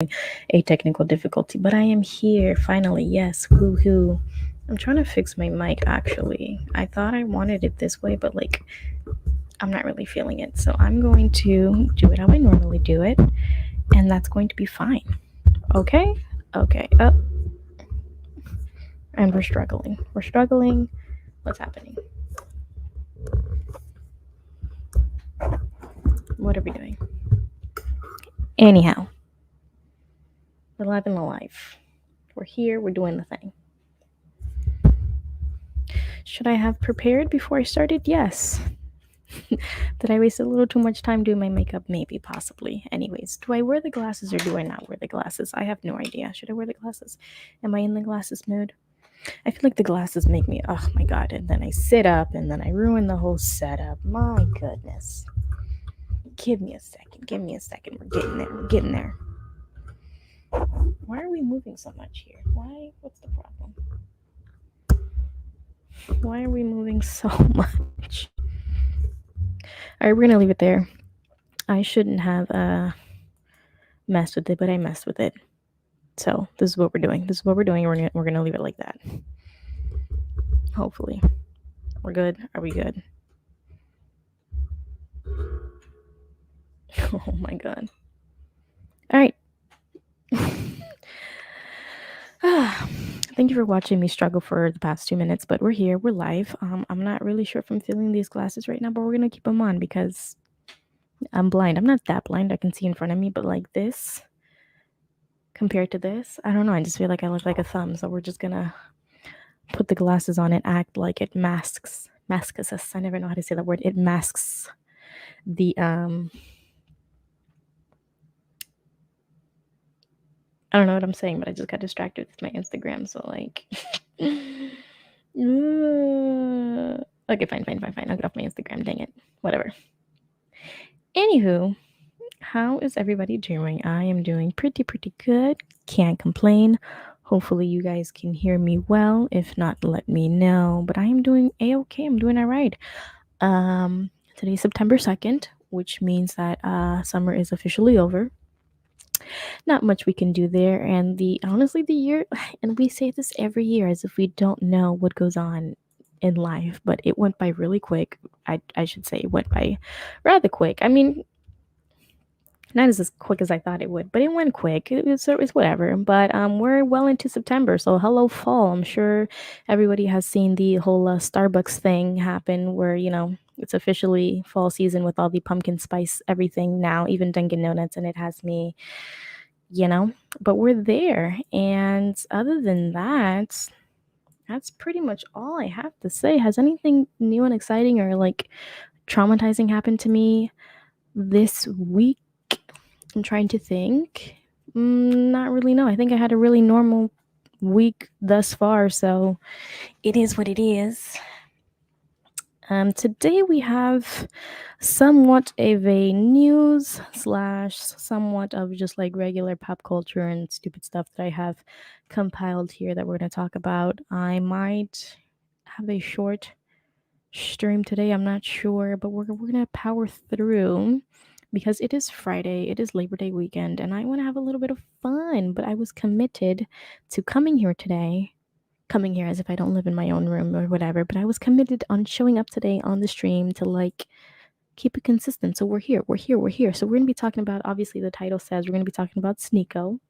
a technical difficulty, but I am here finally. Yes, woohoo. I'm trying to fix my mic actually. I thought I wanted it this way, but like I'm not really feeling it. So I'm going to do it how I normally do it, and that's going to be fine. Okay? Okay. Up. And we're struggling. We're struggling. What's happening? What are we doing? Anyhow, we're living the life. We're here, we're doing the thing. Should I have prepared before I started? Yes. Did I waste a little too much time doing my makeup? Maybe, possibly. Anyways, do I wear the glasses or do I not wear the glasses? I have no idea. Should I wear the glasses? Am I in the glasses mood? I feel like the glasses make me, oh my god, and then I sit up and then I ruin the whole setup. My goodness. Give me a second. Give me a second. We're getting there. We're getting there. Why are we moving so much here? Why? What's the problem? Why are we moving so much? All right, we're gonna leave it there. I shouldn't have messed with it, but I messed with it. So this is what we're doing. This is what we're doing. We're gonna leave it like that. Hopefully, we're good. Are we good? Oh my god. All right. Thank you for watching me struggle for the past 2 minutes, but we're here. We're live. I'm not really sure if I'm feeling these glasses right now, but we're gonna keep them on because I'm blind. I'm not that blind. I can see in front of me, but like this compared to this, I don't know. I just feel like I look like a thumb, so we're just gonna put the glasses on and act like it masks us. I never know how to say that word. It masks the I don't know what I'm saying, but I just got distracted with my Instagram. So like, okay, fine. I'll get off my Instagram. Dang it. Whatever. Anywho, how is everybody doing? I am doing pretty good. Can't complain. Hopefully you guys can hear me well. If not, let me know. But I am doing a-okay. I'm doing all right. Today's September 2nd, which means that summer is officially over. Not much we can do there, and the honestly the year, and we say this every year as if we don't know what goes on in life, but it went by really quick. I should say it went by rather quick. I mean, not as quick as I thought it would, but it went quick. It's whatever. But we're well into September, so hello fall. I'm sure everybody has seen the whole Starbucks thing happen, where it's officially fall season with all the pumpkin spice everything now, even Dunkin' Donuts, and it has me, But we're there, and other than that, that's pretty much all I have to say. Has anything new and exciting or like traumatizing happened to me this week? I'm trying to think. Not really, no. I think I had a really normal week thus far, so it is what it is. Today we have somewhat of a news / somewhat of just like regular pop culture and stupid stuff that I have compiled here that we're going to talk about. I might have a short stream today. I'm not sure, but we're going to power through because it is Friday. It is Labor Day weekend, and I want to have a little bit of fun. But I was committed to coming here today. Coming here as if I don't live in my own room or whatever, but I was committed on showing up today on the stream to like keep it consistent. So we're here. So we're going to be talking about, obviously the title says we're going to be talking about SNEAKO,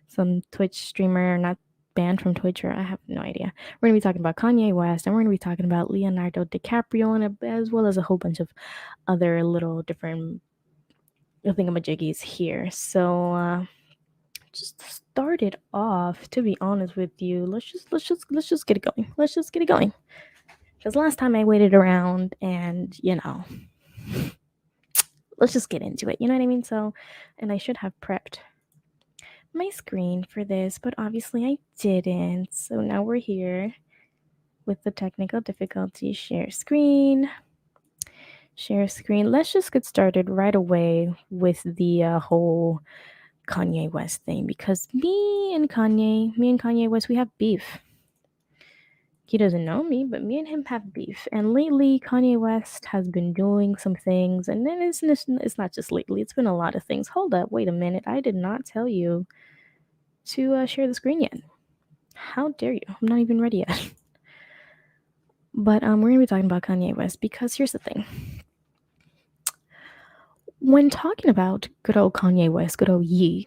some Twitch streamer, not banned from Twitch, or I have no idea. We're going to be talking about Kanye West, and we're going to be talking about Leonardo DiCaprio, and as well as a whole bunch of other little different thingamajiggies here. So just start it off, to be honest with you, let's just get it going. Because last time I waited around and let's just get into it, you know what I mean? So, and I should have prepped my screen for this, but obviously I didn't. So now we're here with the technical difficulty. Share screen. Let's just get started right away with the whole Kanye West thing, because me and Kanye West, we have beef. he doesn't know me, but me and him have beef. And lately, Kanye West has been doing some things, and then it's not just lately, it's been a lot of things. Hold up, wait a minute. I did not tell you to share the screen yet. How dare you? I'm not even ready yet. But we're going to be talking about Kanye West because here's the thing. When talking about good old Kanye West, good old Yeezy,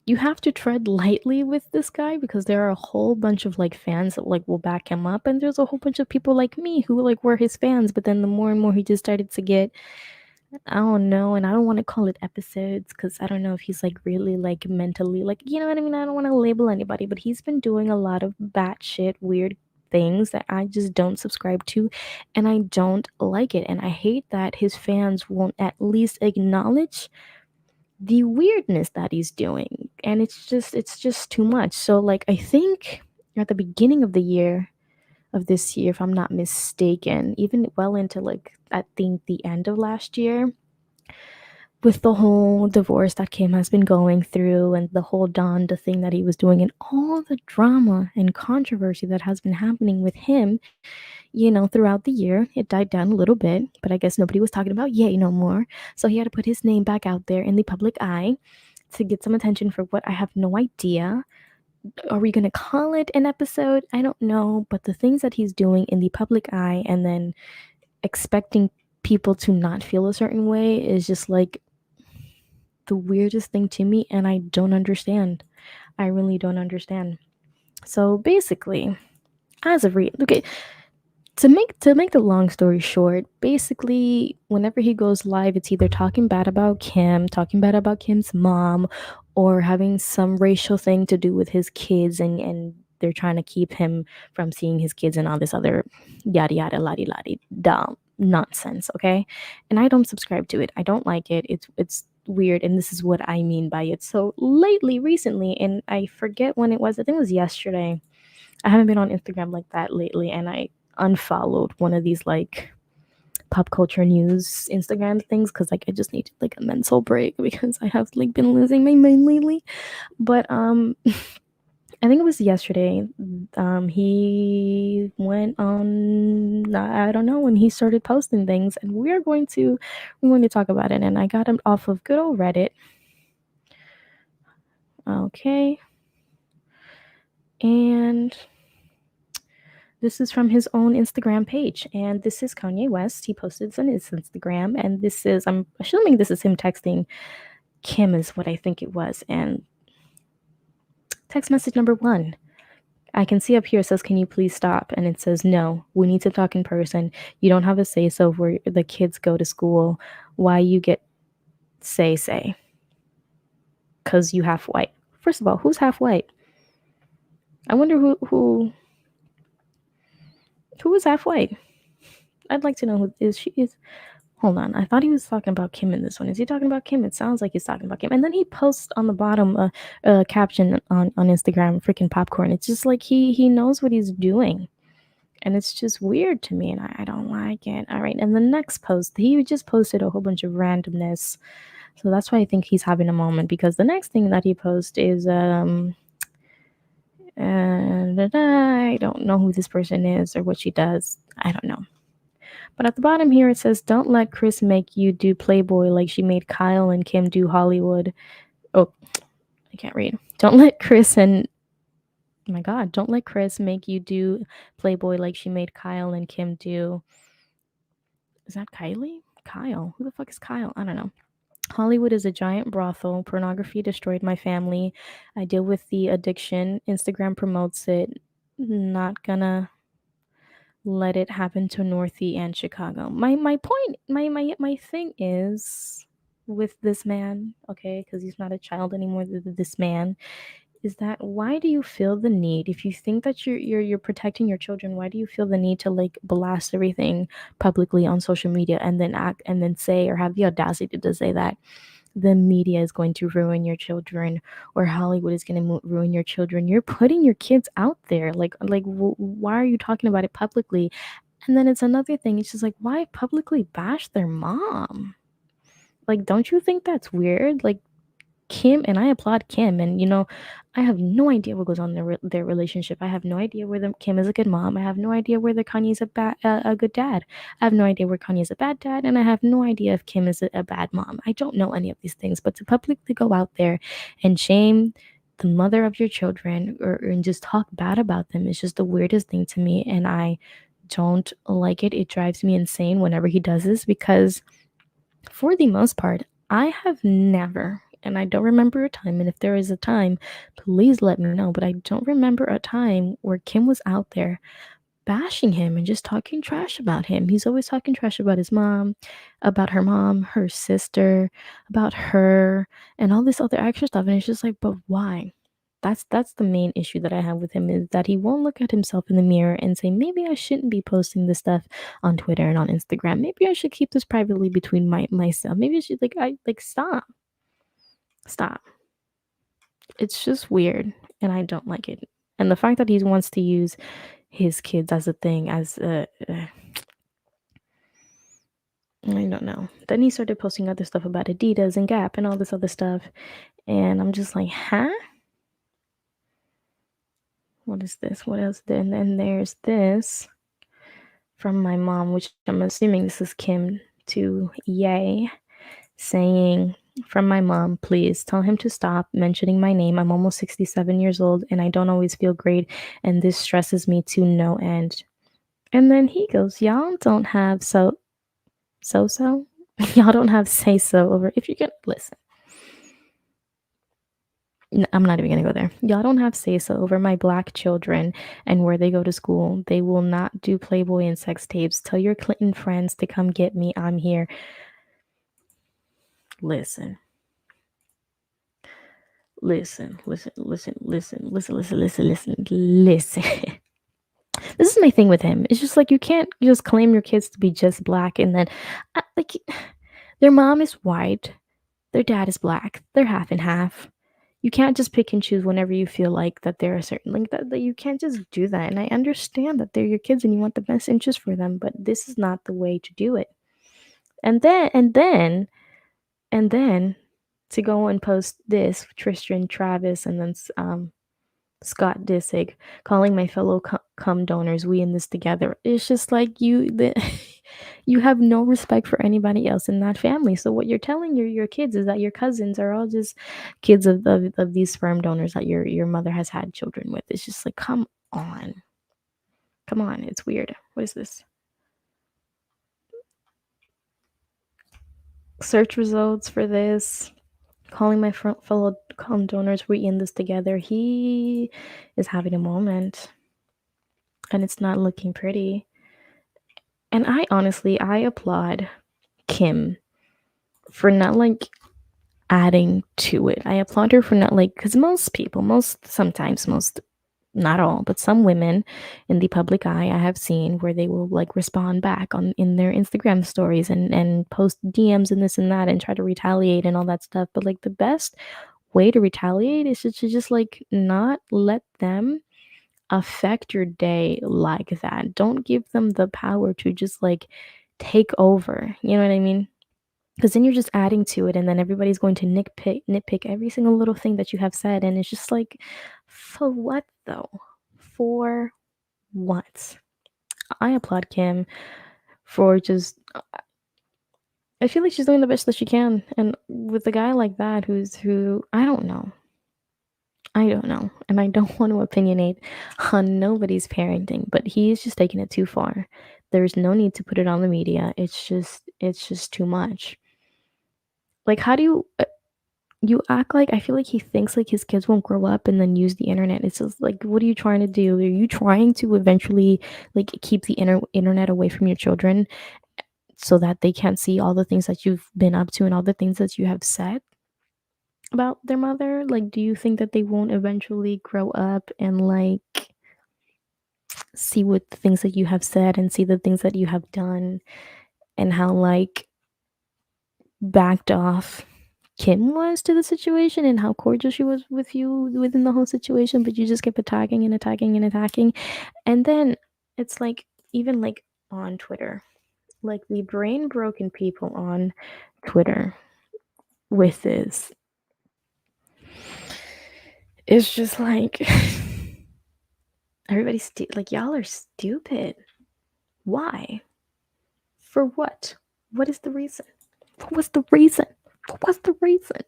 you have to tread lightly with this guy because there are a whole bunch of like fans that like will back him up, and there's a whole bunch of people like me who like were his fans. But then the more and more he just started to get, I don't know, and I don't want to call it episodes because I don't know if he's like really like mentally like, you know what I mean. I don't want to label anybody, but he's been doing a lot of batshit weird things that I just don't subscribe to, and I don't like it, and I hate that his fans won't at least acknowledge the weirdness that he's doing, and it's just too much. So like I think at the beginning of the year of this year, if I'm not mistaken, even well into like I think the end of last year, with the whole divorce that Kim has been going through and the whole Donda thing that he was doing and all the drama and controversy that has been happening with him, throughout the year, it died down a little bit, but I guess nobody was talking about Ye no more. So he had to put his name back out there in the public eye to get some attention for what I have no idea. Are we going to call it an episode? I don't know. But the things that he's doing in the public eye and then expecting people to not feel a certain way is just like the weirdest thing to me. And I don't understand. I really don't understand. So basically, as of okay, to make the long story short, basically, whenever he goes live, it's either talking bad about Kim, talking bad about Kim's mom, or having some racial thing to do with his kids, and they're trying to keep him from seeing his kids and all this other yada yada ladi ladi dumb nonsense. Okay, and I don't subscribe to it. I don't like it. It's weird, and this is what I mean by it. So recently, and I forget when it was. I think it was yesterday. I haven't been on Instagram like that lately, and I unfollowed one of these like pop culture news Instagram things because like I just need like a mental break because I have like been losing my mind lately. But I think it was yesterday. He went on. I don't know when he started posting things, and we're going to talk about it. And I got him off of good old Reddit. Okay, and this is from his own Instagram page, and this is Kanye West. He posted this on his Instagram, and I'm assuming this is him texting Kim, is what I think it was. And text message number one, I can see up here, it says, "Can you please stop?" And it says, "No, we need to talk in person. You don't have a say so where the kids go to school. Why you get say? Because you half white." First of all, who's half white? I wonder who is half white. I'd like to know who is she is. Hold on. I thought he was talking about Kim in this one. Is he talking about Kim? It sounds like he's talking about Kim. And then he posts on the bottom a caption on Instagram, freaking popcorn. It's just like he knows what he's doing. And it's just weird to me, and I don't like it. All right. And the next post, he just posted a whole bunch of randomness. So that's why I think he's having a moment, because the next thing that he posts is I don't know who this person is or what she does. I don't know. But at the bottom here it says, "Don't let Chris make you do Playboy like she made Kyle and Kim do Hollywood." Oh, I can't read. Don't let Chris make you do Playboy like she made Kyle and Kim do. Is that Kylie? Kyle. Who the fuck is Kyle? I don't know. "Hollywood is a giant brothel. Pornography destroyed my family. I deal with the addiction. Instagram promotes it. Not gonna let it happen to Northie and Chicago." My point, my thing is with this man, okay, because he's not a child anymore. This man is that, why do you feel the need, if you think that you're protecting your children, why do you feel the need to like blast everything publicly on social media and then act and then say, or have the audacity to say that the media is going to ruin your children, or Hollywood is going to ruin your children? You're putting your kids out there. Why are you talking about it publicly? And then it's another thing. It's just like, why publicly bash their mom? Like, don't you think that's weird? Like, Kim, and I applaud Kim, and I have no idea what goes on in their relationship. I have no idea whether Kim is a good mom. I have no idea whether Kanye's a good dad. I have no idea where Kanye's a bad dad, and I have no idea if Kim is a bad mom. I don't know any of these things, but to publicly go out there and shame the mother of your children or and just talk bad about them is just the weirdest thing to me, and I don't like it. It drives me insane whenever he does this because for the most part, I have never, and I don't remember a time, and if there is a time, please let me know, but I don't remember a time where Kim was out there bashing him and just talking trash about him. He's always talking trash about his mom, about her mom, her sister, about her, and all this other extra stuff. And it's just like, but why? That's the main issue that I have with him is that he won't look at himself in the mirror and say, maybe I shouldn't be posting this stuff on Twitter and on Instagram. Maybe I should keep this privately between myself. Maybe I should stop. Stop. It's just weird and I don't like it. And the fact that he wants to use his kids as a thing, as I don't know. Then he started posting other stuff about Adidas and Gap and all this other stuff. And I'm just like, huh? What is this? What else? And then there's this from my mom, which I'm assuming this is Kim to Ye, saying, from my mom, please tell him to stop mentioning my name. I'm almost 67 years old and I don't always feel great. And this stresses me to no end. And then he goes, y'all don't have so. Y'all don't have say so over if you're gonna listen. I'm not even gonna go there. Y'all don't have say so over my black children and where they go to school. They will not do Playboy and sex tapes. Tell your Clinton friends to come get me. I'm here. Listen. Listen. This is my thing with him. It's just like you can't just claim your kids to be just black and then like their mom is white, their dad is black, they're half and half. You can't just pick and choose whenever you feel like that they're a certain like that you can't just do that. And I understand that they're your kids and you want the best interest for them, but this is not the way to do it. And then to go and post this Tristan Travis and then Scott Disick calling my fellow cum donors we in this together. It's just like you have no respect for anybody else in that family. So what you're telling your kids is that your cousins are all just kids of these sperm donors that your mother has had children with. It's just like come on. Come on, it's weird. What is this? Search results for this. Calling my fellow cum donors we in this together. He is having a moment. And it's not looking pretty. And I honestly, I applaud Kim for not like adding to it. I applaud her for not like, because most people, sometimes, not all, but some women in the public eye I have seen where they will like respond back on in their Instagram stories and post DMs and this and that and try to retaliate and all that stuff. But like the best way to retaliate is to just like not let them affect your day like that. Don't give them the power to just like take over. You know what I mean? Because then you're just adding to it, and then everybody's going to nitpick every single little thing that you have said, and it's just like, for what though? For what? I applaud Kim for just. I feel like she's doing the best that she can, and with a guy like that, who I don't know. I don't know. And I don't want to opinionate on nobody's parenting, but he's just taking it too far. There's no need to put it on the media. It's just too much. Like how do you act like I feel like he thinks like his kids won't grow up and then use the internet. It's just like what are you trying to do? Are you trying to eventually like keep the internet away from your children so that they can't see all the things that you've been up to and all the things that you have said about their mother? Like, do you think that they won't eventually grow up and like see what the things that you have said and see the things that you have done and how like backed off Kim was to the situation and how cordial she was with you within the whole situation, but you just kept attacking and attacking and attacking. And then it's like, even like on Twitter, like the brain broken people on Twitter with this. It's just like everybody's like, y'all are stupid. Why? For what? What is the reason? What's the reason? What's the reason?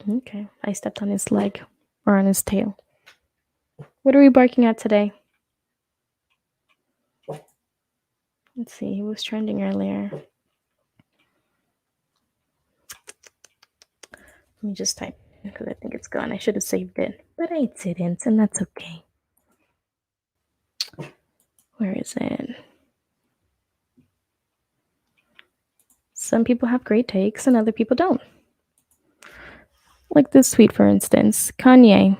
Okay, I stepped on his leg or on his tail. What are we barking at today? Let's see, he was trending earlier. Let me just type because I think it's gone. I should have saved it, but I didn't, and that's okay. Where is it? Some people have great takes and other people don't. Like this tweet, for instance. Kanye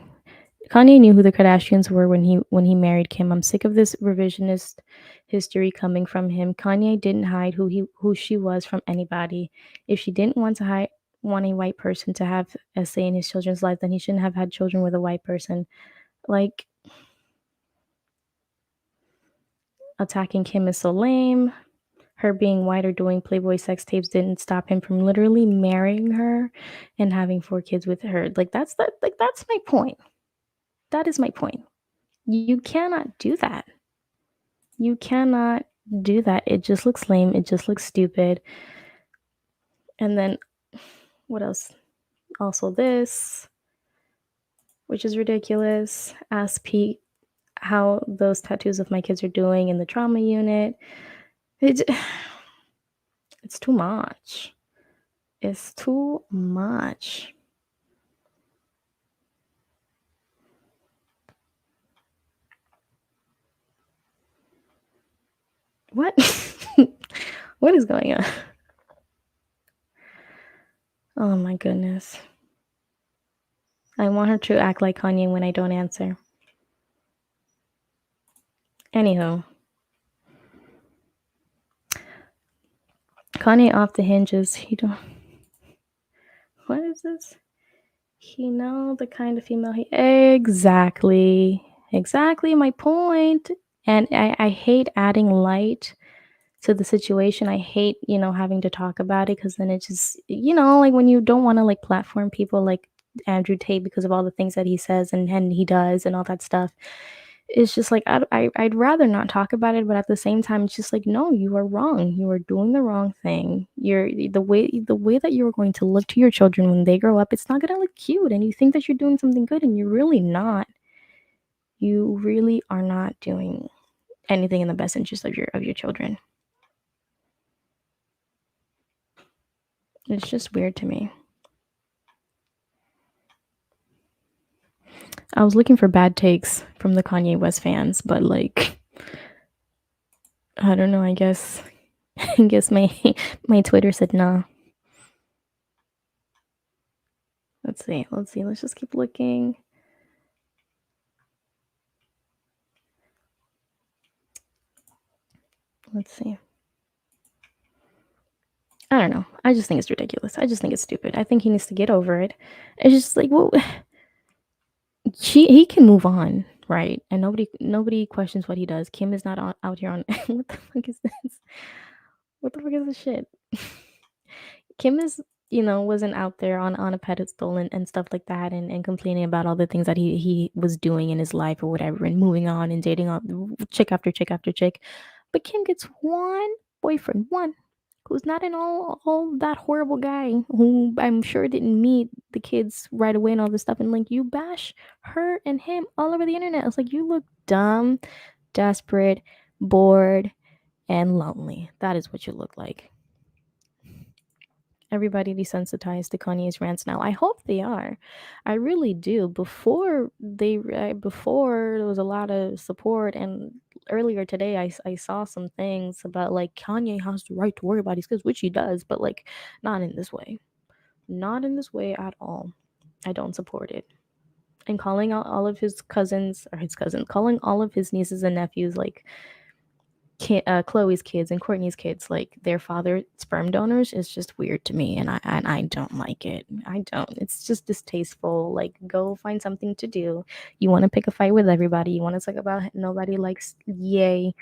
knew who the Kardashians were when he married Kim. I'm sick of this revisionist history coming from him. Kanye didn't hide who she was from anybody. If she didn't want a white person to have a say in his children's life, then he shouldn't have had children with a white person. Like, attacking Kim is so lame. Her being white or doing Playboy sex tapes didn't stop him from literally marrying her and having 4 kids with her. Like, that's my point. That is my point. You cannot do that. You cannot do that. It just looks lame. It just looks stupid. And then what else? Also this, which is ridiculous. Ask Pete how those tattoos of my kids are doing in the trauma unit. It's too much. It's too much. What? What is going on? Oh my goodness. I want her to act like Kanye when I don't answer. Anywho. Kanye off the hinges. He don't. What is this? He know the kind of female he. Exactly my point. And I hate adding light to the situation. I hate, having to talk about it because then it just, like when you don't want to like platform people like Andrew Tate because of all the things that he says and he does and all that stuff. It's just like I'd rather not talk about it, but at the same time, it's just like, no, you are wrong. You are doing the wrong thing. You're the way that you're going to look to your children when they grow up, it's not gonna look cute, and you think that you're doing something good, and you're really not. You really are not doing anything in the best interest of your children. It's just weird to me. I was looking for bad takes from the Kanye West fans, but like, I don't know. I guess my Twitter said nah. Let's see. Let's just keep looking. Let's see. I don't know. I just think it's ridiculous. I just think it's stupid. I think he needs to get over it. It's just like, well, he can move on, right? And nobody questions what he does. Kim is not out here on what the fuck is this? What the fuck is this shit? Kim is, wasn't out there on a pedestal and stuff like that and complaining about all the things that he was doing in his life or whatever and moving on and dating chick after chick after chick. But Kim gets one boyfriend, one who's not an all that horrible guy who I'm sure didn't meet the kids right away and all this stuff. And like, you bash her and him all over the internet. It's like, you look dumb, desperate, bored, and lonely. That is what you look like. Everybody desensitized to Kanye's rants now. I hope they are. I really do. Before there was a lot of support, and earlier today I saw some things about like Kanye has the right to worry about his kids, which he does, but like not in this way. Not in this way at all. I don't support it. And calling out all of his cousins or his cousin, calling all of his nieces and nephews like Chloe's kids and Courtney's kids, like their father sperm donors, is just weird to me, and I don't like it. I don't. It's just distasteful. Like, go find something to do. You want to pick a fight with everybody. You want to talk about nobody likes yay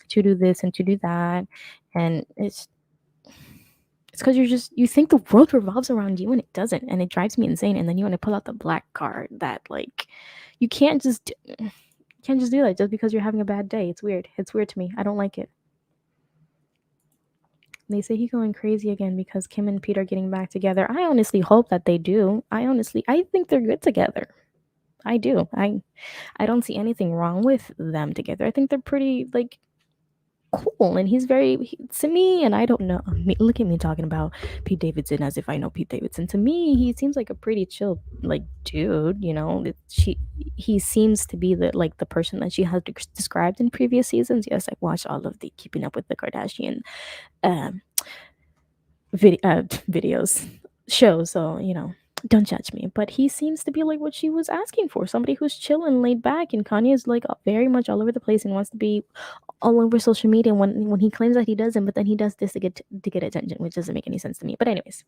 to do this and to do that, and it's It's because you think the world revolves around you and it doesn't, and it drives me insane. And then you want to pull out the black card that like you can't just do that just because you're having a bad day. It's weird. It's weird to me. I don't like it. They say he's going crazy again because Kim and Pete are getting back together. I honestly hope that they do. I think they're good together. I do. I don't see anything wrong with them together. I think they're pretty like cool, and he's to me, and I don't know. Look at me talking about Pete Davidson as if I know Pete Davidson. To me, he seems like a pretty chill like dude. You know, he seems to be the person that she has described in previous seasons. Yes, I've watched all of the Keeping Up with the Kardashian um videos shows, so don't judge me, but he seems to be like what she was asking for, somebody who's chill and laid back. And Kanye is like very much all over the place and wants to be all over social media when he claims that he doesn't, but then he does this to get attention, which doesn't make any sense to me. But anyways,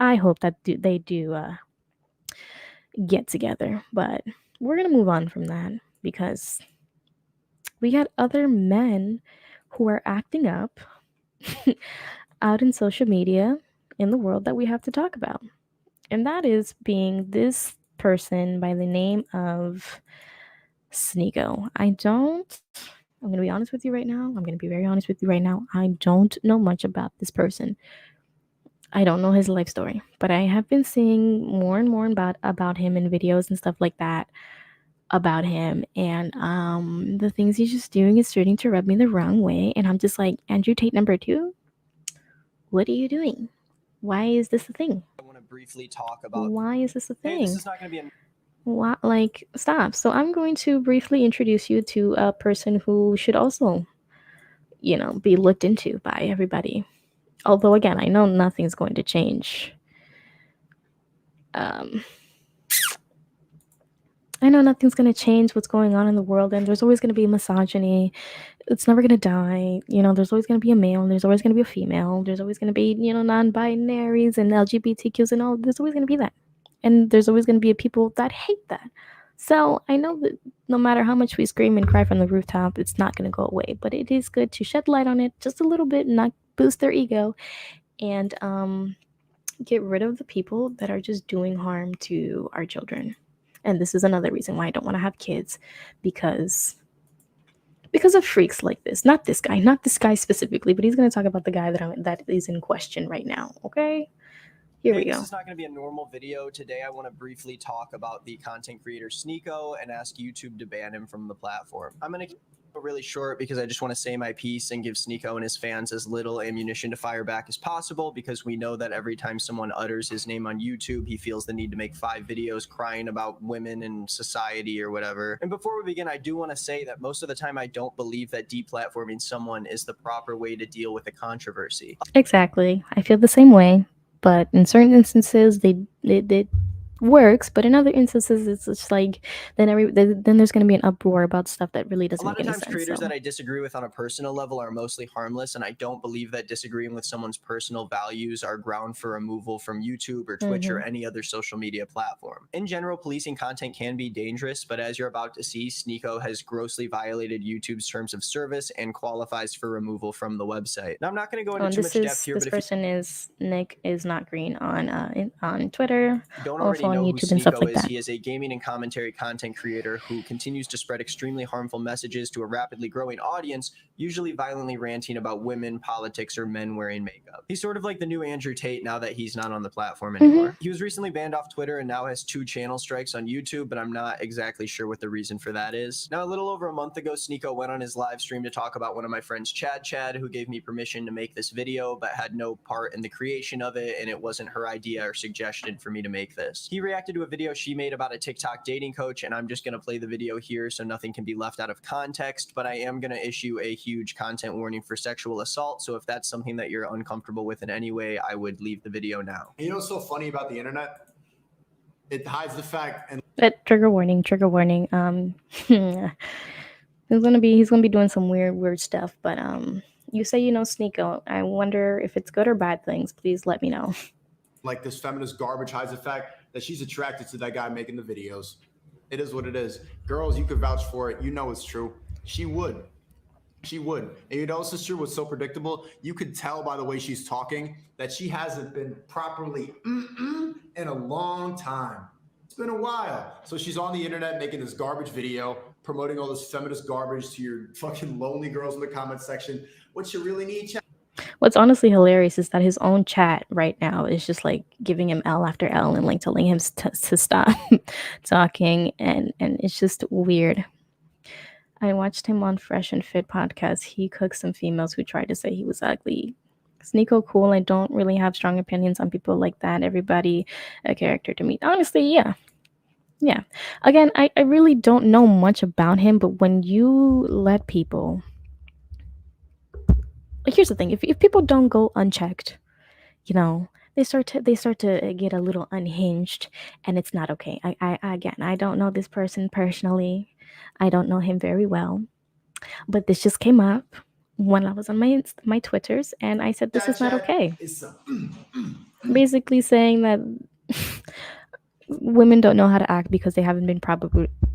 I hope that they do get together, but we're gonna move on from that because we got other men who are acting up out in social media in the world that we have to talk about. And that is being this person by the name of SNEAKO. I'm going to be honest with you right now. I'm going to be very honest with you right now. I don't know much about this person. I don't know his life story, but I have been seeing more and more about him in videos and stuff like that about him, and the things he's just doing is starting to rub me the wrong way, and I'm just like, Andrew Tate number 2, what are you doing? Why is this a thing? I want to briefly talk about. Why is this a thing? Hey, this is not going to be a. Like, stop. So I'm going to briefly introduce you to a person who should also, be looked into by everybody. Although, again, I know nothing's going to change. Um, I know nothing's going to change what's going on in the world, and there's always going to be misogyny. It's never going to die. There's always going to be a male, and there's always going to be a female. There's always going to be, non binaries and LGBTQs and all. There's always going to be that. And there's always going to be people that hate that. So I know that no matter how much we scream and cry from the rooftop, it's not going to go away. But it is good to shed light on it just a little bit, not boost their ego, and get rid of the people that are just doing harm to our children. And this is another reason why I don't want to have kids, because of freaks like this. Not this guy specifically, but he's going to talk about the guy that is in question right now. Okay. Here we go. This is not going to be a normal video. Today, I want to briefly talk about the content creator SNEAKO and ask YouTube to ban him from the platform. I'm going to keep it really short because I just want to say my piece and give SNEAKO and his fans as little ammunition to fire back as possible, because we know that every time someone utters his name on YouTube, he feels the need to make 5 videos crying about women and society or whatever. And before we begin, I do want to say that most of the time I don't believe that deplatforming someone is the proper way to deal with a controversy. Exactly. I feel the same way. But in certain instances, it works. But in other instances, it's just like then there's going to be an uproar about stuff that really doesn't make any sense. A lot of times, creators that I disagree with on a personal level are mostly harmless, and I don't believe that disagreeing with someone's personal values are ground for removal from YouTube or Twitch or any other social media platform. In general, policing content can be dangerous, but as you're about to see, SNEAKO has grossly violated YouTube's terms of service and qualifies for removal from the website. Now, I'm not going to go into too much depth here, but this person is Nick is not green on Twitter. Don't already know who SNEAKO is. He is a gaming and commentary content creator who continues to spread extremely harmful messages to a rapidly growing audience, usually violently ranting about women, politics, or men wearing makeup. He's sort of like the new Andrew Tate now that he's not on the platform anymore. He was recently banned off Twitter and now has 2 channel strikes on YouTube, but I'm not exactly sure what the reason for that is. Now, a little over a month ago, SNEAKO went on his live stream to talk about one of my friends, Chad, who gave me permission to make this video, but had no part in the creation of it, and it wasn't her idea or suggestion for me to make this. He reacted to a video she made about a TikTok dating coach, and I'm just going to play the video here so nothing can be left out of context, but I am going to issue a huge content warning for sexual assault, so if that's something that you're uncomfortable with in any way, I would leave the video now. You know what's so funny about the internet? It hides the fact and trigger warning. He's gonna be doing some weird stuff, but you say you know SNEAKO. I wonder if it's good or bad things. Please let me know. Like this feminist garbage hides the fact that she's attracted to that guy making the videos. It is what it is. Girls, you could vouch for it. You know it's true. She would. She would. And you know, sister, what's so predictable? You could tell by the way she's talking that she hasn't been properly in a long time. It's been a while. So she's on the internet making this garbage video, promoting all this feminist garbage to your fucking lonely girls in the comment section. What you really need, What's honestly hilarious is that his own chat right now is just like giving him L after L and like telling him to stop talking, and it's just weird. I watched him on Fresh and Fit podcast. He cooked some females who tried to say he was ugly. SNEAKO cool. I don't really have strong opinions on people like that. Everybody a character to me. Honestly, yeah. Yeah. Again, I really don't know much about him, but when you let people, like, here's the thing: if people don't go unchecked, you know, they start to get a little unhinged, and it's not okay. I again, I don't know this person personally. I don't know him very well, but this just came up when I was on my Twitters, and I said this is not Chad? okay. It's Basically saying that women don't know how to act because they haven't been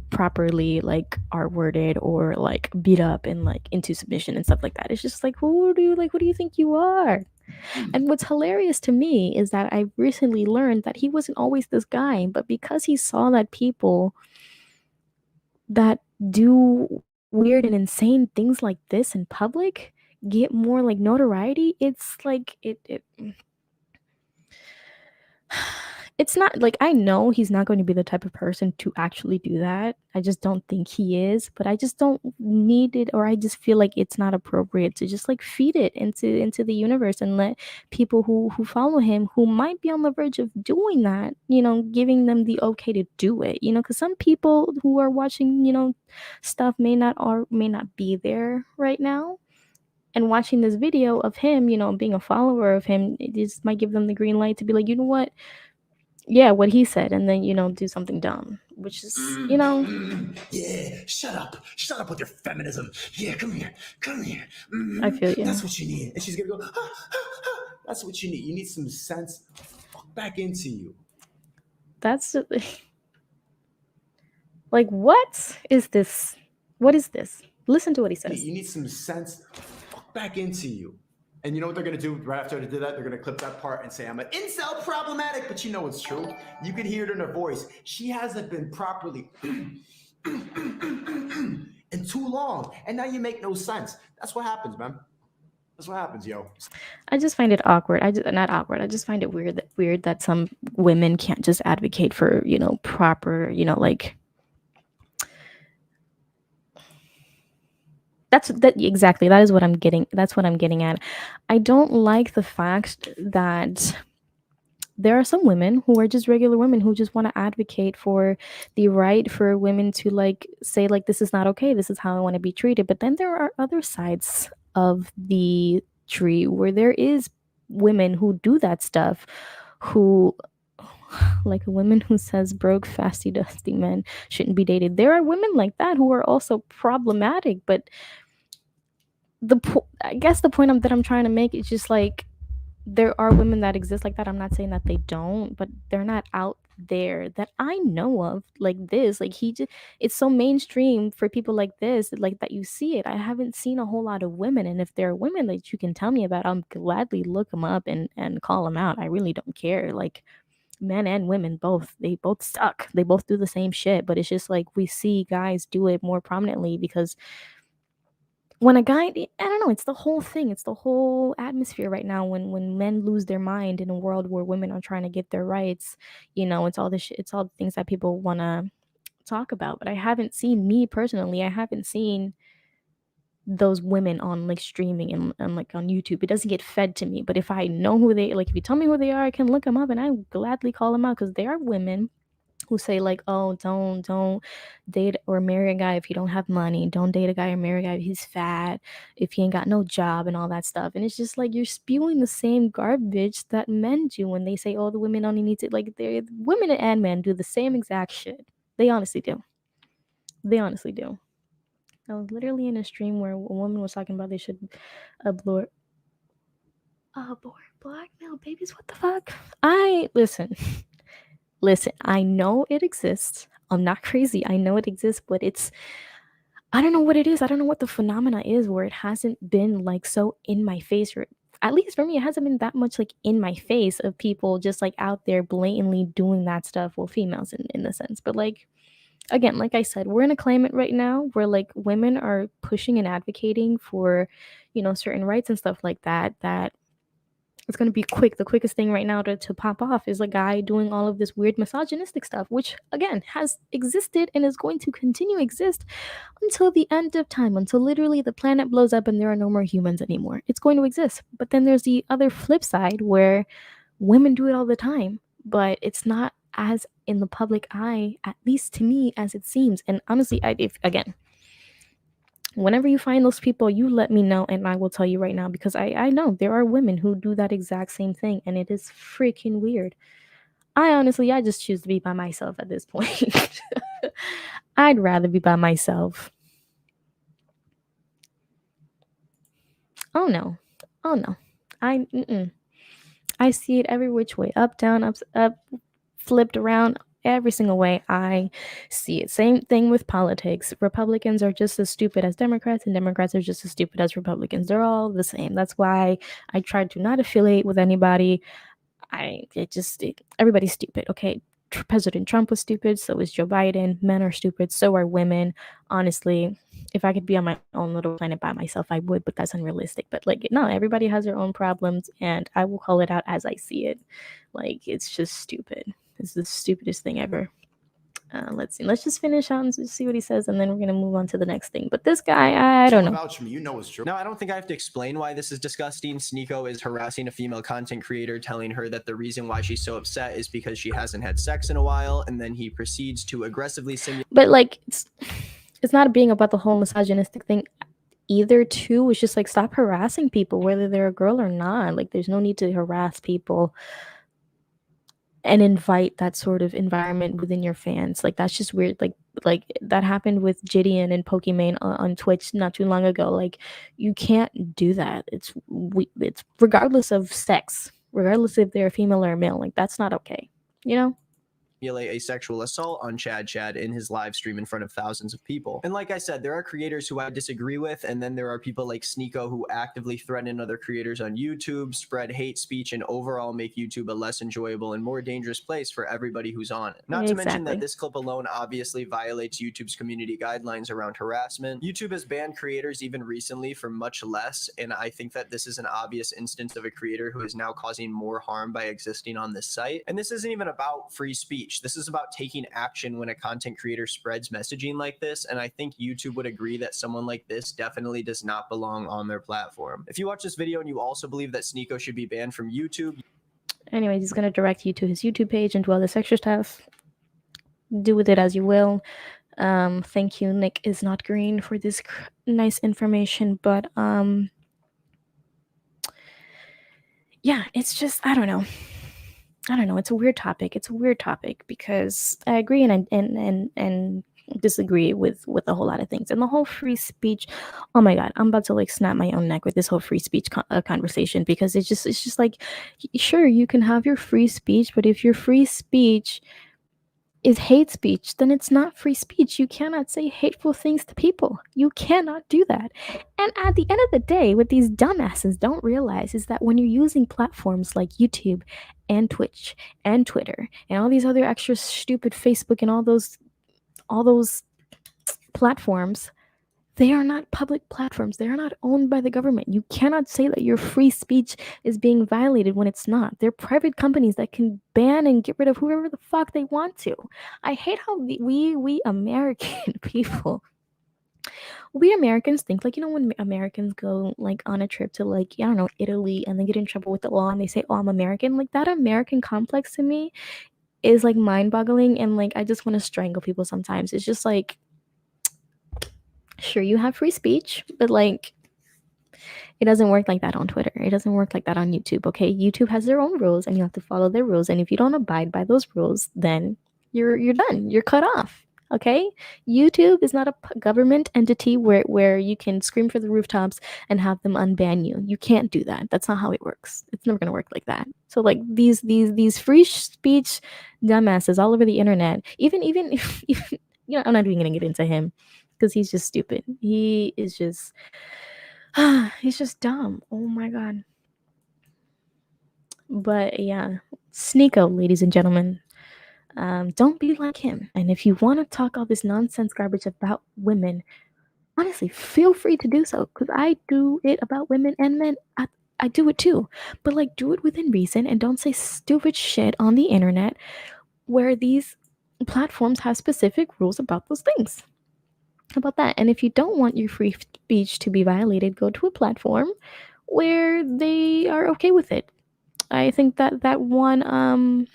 properly like R worded or like beat up and like into submission and stuff like that. It's just like, who do you like? Who do you think you are? And what's hilarious to me is that I recently learned that he wasn't always this guy, but because he saw that people that do weird and insane things like this in public get more like notoriety, it's like it's not like, I know he's not going to be the type of person to actually do that. I just don't think he is, but I just don't need it, or I just feel like it's not appropriate to just like feed it into the universe and let people who follow him, who might be on the verge of doing that, giving them the okay to do it. Because some people who are watching, stuff may not be there right now, and watching this video of him, being a follower of him, it just might give them the green light to be like, you know what, yeah, what he said, and then do something dumb, which is yeah, shut up with your feminism. Yeah, come here. I feel you. That's what you need. And she's gonna go, that's what you need. You need some sense back into you. That's like, what is this? What is this? Listen to what he says. You need some sense back into you. And you know what they're going to do right after they do that? They're going to clip that part and say, I'm an incel problematic, but you know it's true. You can hear it in her voice. She hasn't been properly in too long. And now you make no sense. That's what happens, man. That's what happens, yo. I just find it awkward. Not awkward. I just find it weird that some women can't just advocate for, proper, like, exactly, that is what I'm getting. That's what I'm getting at. I don't like the fact that there are some women who are just regular women who just want to advocate for the right for women to like say like, this is not okay, this is how I want to be treated. But then there are other sides of the tree where there is women who do that stuff, who like a woman who says broke fasty dusty men shouldn't be dated. There are women like that who are also problematic, but I guess the point that I'm trying to make is just like, there are women that exist like that. I'm not saying that they don't, but they're not out there that I know of like this. Like, it's so mainstream for people like this, like that you see it. I haven't seen a whole lot of women, and if there are women that you can tell me about, I'll gladly look them up and call them out. I really don't care. Like, men and women both, they both suck. They both do the same shit, but it's just like we see guys do it more prominently because when a guy, I don't know, it's the whole thing, it's the whole atmosphere right now when men lose their mind in a world where women are trying to get their rights. It's all this shit, it's all the things that people want to talk about, but I haven't seen, me personally, I haven't seen those women on like streaming and like on YouTube. It doesn't get fed to me, but if I know who they, like, if you tell me who they are, I can look them up and I gladly call them out, because they are women who say like, oh, don't date or marry a guy if you don't have money, don't date a guy or marry a guy if he's fat, if he ain't got no job, and all that stuff. And it's just like, you're spewing the same garbage that men do when they say, oh, the women only need to, like, they, women and men do the same exact shit. They honestly do. I was literally in a stream where a woman was talking about they should abort blackmail babies. What the fuck? I listen. Listen, I know it exists. I'm not crazy. I know it exists, but I don't know what it is. I don't know what the phenomena is where it hasn't been like so in my face, or at least for me, it hasn't been that much like in my face of people just like out there blatantly doing that stuff. Well, females in the sense, but like again, like I said, we're in a climate right now where like women are pushing and advocating for, certain rights and stuff like that. That it's going to be quick. The quickest thing right now to pop off is a guy doing all of this weird misogynistic stuff, which again has existed and is going to continue to exist until the end of time, until literally the planet blows up and there are no more humans anymore. It's going to exist. But then there's the other flip side where women do it all the time, but it's not as in the public eye, at least to me, as it seems. And honestly, if again, whenever you find those people, you let me know and I will tell you right now, because I know there are women who do that exact same thing and it is freaking weird. I just choose to be by myself at this point. I'd rather be by myself. Oh no. Oh no. I see it every which way. Up, down, up, flipped around, every single way. I see it. Same thing with politics. Republicans are just as stupid as Democrats, and Democrats are just as stupid as Republicans. They're all the same. That's why I try to not affiliate with anybody. Everybody's stupid. Okay, President Trump was stupid. So is Joe Biden. Men are stupid. So are women. Honestly, if I could be on my own little planet by myself, I would, but that's unrealistic. But like, no, everybody has their own problems, and I will call it out as I see it. Like, it's just stupid. It's the stupidest thing ever. Let's see. Let's just finish out and see what he says, and then we're gonna move on to the next thing. But this guy, I don't know. About you know it's true. Now, I don't think I have to explain why this is disgusting. SNEAKO is harassing a female content creator, telling her that the reason why she's so upset is because she hasn't had sex in a while, and then he proceeds to aggressively simulate. But like, it's not being about the whole misogynistic thing either. Too, it's just like, stop harassing people whether they're a girl or not. Like, there's no need to harass people and invite that sort of environment within your fans. Like, that's just weird. Like that happened with Gideon and Pokimane on Twitch not too long ago. Like, you can't do that. It's regardless of sex, regardless if they're a female or a male. Like, that's not okay, you know. A sexual assault on Chad in his live stream in front of thousands of people. And like I said, there are creators who I disagree with, and then there are people like SNEAKO who actively threaten other creators on YouTube, spread hate speech, and overall make YouTube a less enjoyable and more dangerous place for everybody who's on it. Not to mention that this clip alone obviously violates YouTube's community guidelines around harassment. YouTube has banned creators even recently for much less, and I think that this is an obvious instance of a creator who is now causing more harm by existing on this site. And this isn't even about free speech. This is about taking action when a content creator spreads messaging like this, and I think YouTube would agree that someone like this definitely does not belong on their platform. If you watch this video and you also believe that SNEAKO should be banned from YouTube... Anyways, he's going to direct you to his YouTube page and do all this extra stuff. Do with it as you will. Thank you, Nick is not green, for this nice information, but yeah, it's just, I don't know. It's a weird topic. Because I agree and disagree with a whole lot of things. And the whole free speech, oh my god, I'm about to like snap my own neck with this whole free speech conversation, because it's just like, sure, you can have your free speech, but if your free speech is hate speech, then it's not free speech. You cannot say hateful things to people. You cannot do that. And at the end of the day, what these dumbasses don't realize is that when you're using platforms like YouTube and Twitch and Twitter and all these other extra stupid Facebook and all those platforms, they are not public platforms. They are not owned by the government. You cannot say that your free speech is being violated when it's not. They're private companies that can ban and get rid of whoever the fuck they want to. I hate how we American people, we Americans think, like, when Americans go like on a trip to, like, I don't know, Italy, and they get in trouble with the law and they say, oh, I'm American. Like, that American complex to me is like mind-boggling, and like I just want to strangle people sometimes. It's just like, sure, you have free speech, but like, it doesn't work like that on Twitter. It doesn't work like that on YouTube. Okay, YouTube has their own rules, and you have to follow their rules. And if you don't abide by those rules, then you're done. You're cut off. Okay, YouTube is not a government entity where you can scream for the rooftops and have them unban you. You can't do that. That's not how it works. It's never gonna work like that. So like these free speech dumbasses all over the internet. Even if I'm not even gonna get into him. because he's just stupid. He is just he's just dumb. Oh my god. But yeah, SNEAKO, ladies and gentlemen. Don't be like him. And if you want to talk all this nonsense garbage about women, honestly, feel free to do so because I do it about women and men. I do it too. But like, do it within reason and don't say stupid shit on the internet where these platforms have specific rules about those things. How about that? And if you don't want your free speech to be violated, go to a platform where they are okay with it. I think that that one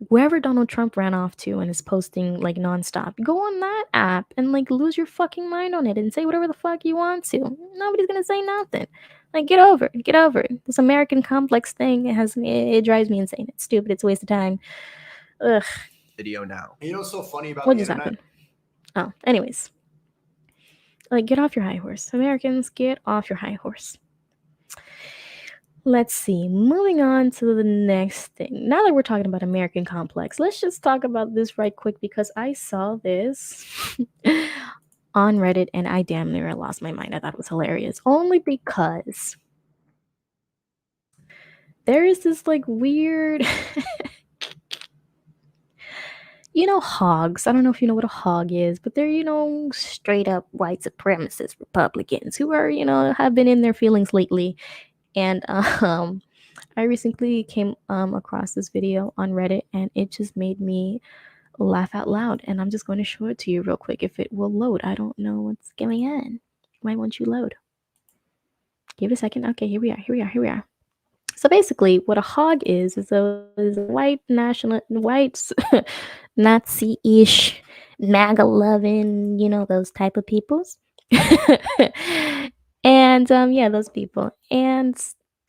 wherever Donald Trump ran off to and is posting like nonstop, go on that app and like lose your fucking mind on it and say whatever the fuck you want to. Nobody's gonna say nothing. Like get over it, get over it. This American complex thing it drives me insane. It's stupid. It's a waste of time. Ugh. Video now. You know what's so funny about What the just internet? happened? Oh, anyways, like get off your high horse, Americans. Get off your high horse. Let's see. Moving on to the next thing. Now that we're talking about American complex, let's just talk about this right quick because I saw this on Reddit and I damn near lost my mind. I thought it was hilarious. Only because there is this like weird hogs. I don't know if you know what a hog is, but they're, straight up white supremacist Republicans who are, have been in their feelings lately. And I recently came across this video on Reddit and it just made me laugh out loud. And I'm just going to show it to you real quick if it will load. I don't know what's going on. Why won't you load? Give it a second. Okay, here we are. So basically, what a hog is a white white Nazi-ish, MAGA-loving, those type of peoples. And yeah, those people. And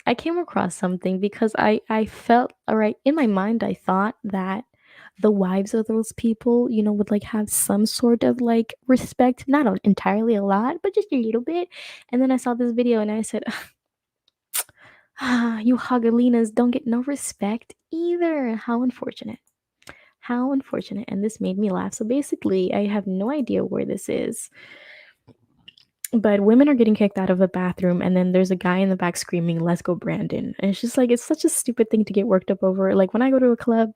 I came across something because I felt all right in my mind. I thought that the wives of those people, would like have some sort of like respect, not entirely a lot, but just a little bit. And then I saw this video and I said, you Hogalinas don't get no respect either. How unfortunate. How unfortunate. And this made me laugh. So basically, I have no idea where this is. But women are getting kicked out of a bathroom, and then there's a guy in the back screaming, "Let's go, Brandon." And it's just like, it's such a stupid thing to get worked up over. Like when I go to a club,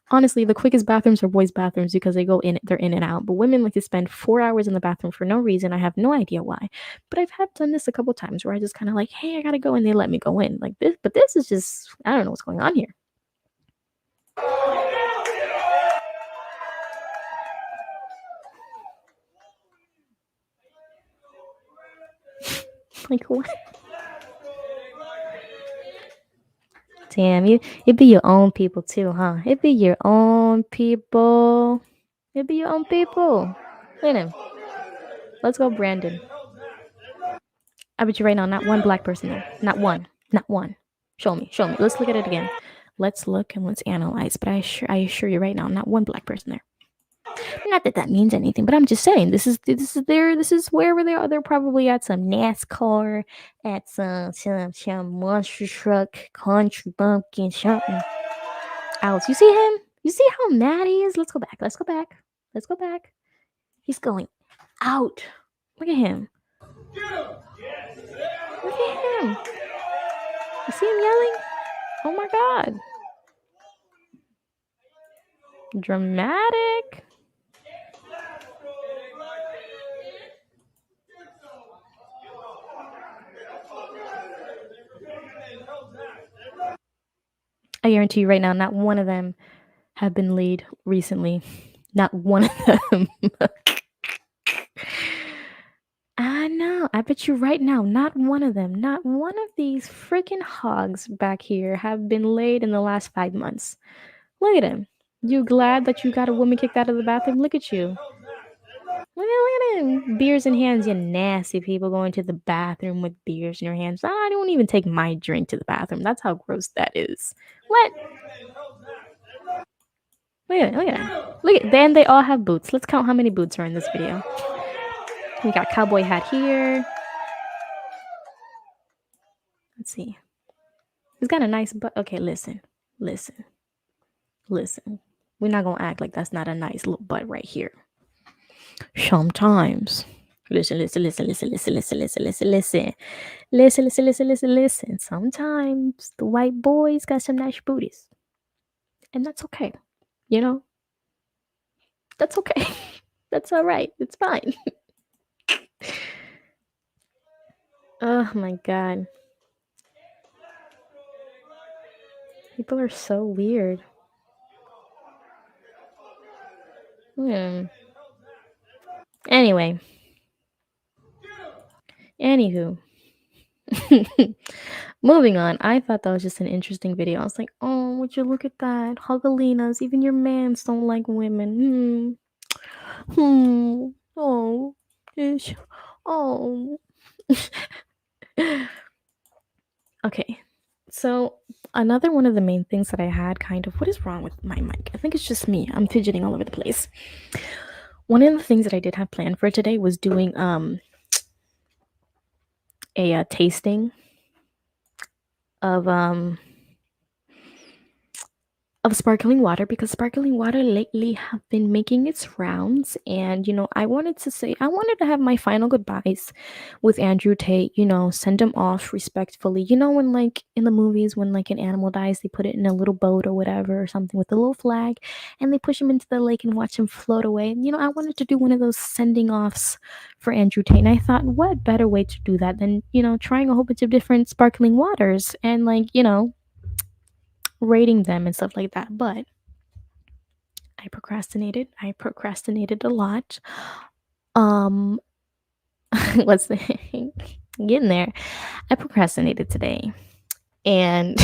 honestly, the quickest bathrooms are boys' bathrooms because they're in and out. But women like to spend 4 hours in the bathroom for no reason. I have no idea why. But I've had done this a couple times where I just kind of like, hey, I gotta go, and they let me go in. Like this, but this is just, I don't know what's going on here. Like what? Damn, it be your own people too, huh? It be your own people. It be your own people. Look at him. Let's go, Brandon. I bet you right now, not one black person there. Not one. Not one. Show me. Show me. Let's look at it again. Let's look and let's analyze. But I assure you right now, not one black person there. Not that that means anything, but I'm just saying this is wherever they are. They're probably at some NASCAR, at some monster truck, country bumpkin, something. Alex, you see him? You see how mad he is? Let's go back. Let's go back. Let's go back. He's going out. Look at him. Look at him. You see him yelling? Oh my god. Dramatic. I guarantee you right now, not one of them have been laid recently. Not one of them. I know. I bet you right now, not one of them, not one of these freaking hogs back here have been laid in the last 5 months. Look at him. You glad that you got a woman kicked out of the bathroom? Look at you. Look at him. Beers in hands, you nasty people going to the bathroom with beers in your hands. I don't even take my drink to the bathroom. That's how gross that is. What? Look at it. Look at it. Look at. Then they all have boots. Let's count how many boots are in this video. We got cowboy hat here. Let's see. He's got a nice butt. Okay, listen. We're not gonna act like that's not a nice little butt right here. Sometimes. Listen, listen, listen, listen, listen, listen, listen, listen, listen. Listen, listen, listen, listen, listen. Sometimes the white boys got some nice booties. And that's okay. You know? That's okay. That's alright. It's fine. Oh my god. People are so weird. Hmm. Anyway. Anywho. Moving on. I thought that was just an interesting video. I was like, oh, would you look at that? Hugalinas. Even your mans don't like women. Oh. Ish. Oh. Okay. So another one of the main things that I had kind of what is wrong with my mic? I think it's just me. I'm fidgeting all over the place. One of the things that I did have planned for today was doing a tasting of sparkling water because sparkling water lately have been making its rounds, and I wanted to have my final goodbyes with Andrew Tate, send him off respectfully. When like in the movies when like an animal dies, they put it in a little boat or whatever or something with a little flag, and they push him into the lake and watch him float away. And I wanted to do one of those sending offs for Andrew Tate, and I thought, what better way to do that than trying a whole bunch of different sparkling waters and like rating them and stuff like that. But I procrastinated. I procrastinated a lot. Um, what's the getting there? I procrastinated today, and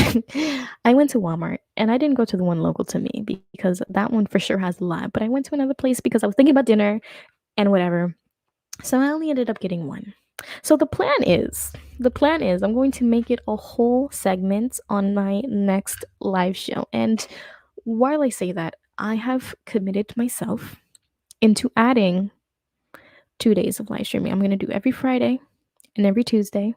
I went to Walmart, and I didn't go to the one local to me because that one for sure has a lot. But I went to another place because I was thinking about dinner and whatever. So I only ended up getting one. So the plan is I'm going to make it a whole segment on my next live show. And while I say that, I have committed myself into adding 2 days of live streaming. I'm going to do every Friday and every Tuesday.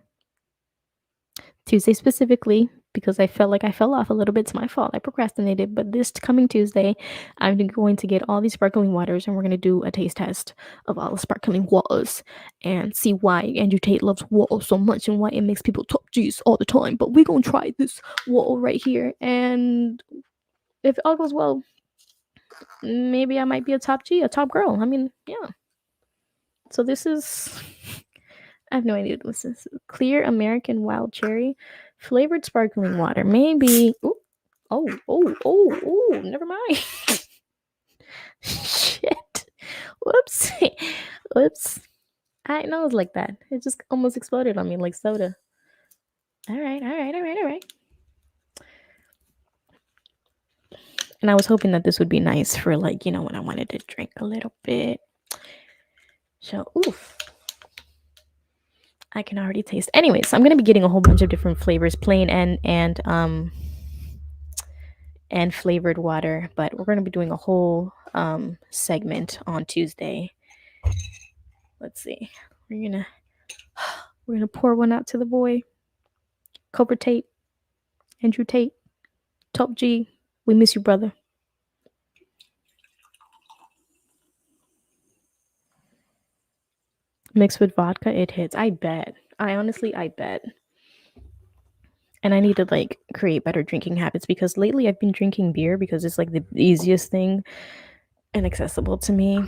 Tuesday specifically because I felt like I fell off a little bit. It's my fault. I procrastinated. But this coming Tuesday, I'm going to get all these sparkling waters and we're going to do a taste test of all the sparkling waters and see why Andrew Tate loves water so much and why it makes people top G's all the time. But we're going to try this water right here. And if all goes well, maybe I might be a top G, a top girl. I mean, yeah. So this is I have no idea what this is. Clear American wild cherry flavored sparkling water. Maybe. Ooh, oh, never mind. Shit. Whoops. Whoops. I didn't know it was like that. It just almost exploded on me like soda. All right. And I was hoping that this would be nice for like, when I wanted to drink a little bit. So, oof. I can already taste. Anyways, I'm gonna be getting a whole bunch of different flavors, plain and flavored water. But we're gonna be doing a whole segment on Tuesday. Let's see. We're gonna pour one out to the boy, Cobra Tate, Andrew Tate, Top G. We miss you, brother. Mixed with vodka, it hits. I bet. I bet. And I need to like create better drinking habits because lately I've been drinking beer because it's like the easiest thing and accessible to me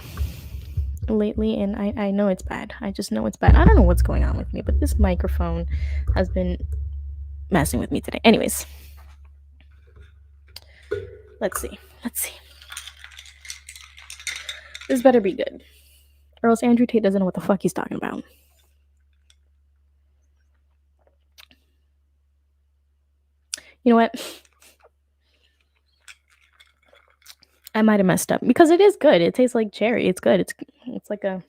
lately. And I know it's bad. I just know it's bad. I don't know what's going on with me, but this microphone has been messing with me today. Anyways, let's see. This better be good. Or else Andrew Tate doesn't know what the fuck he's talking about. You know what? I might have messed up because it is good. It tastes like cherry. It's good. It's like a.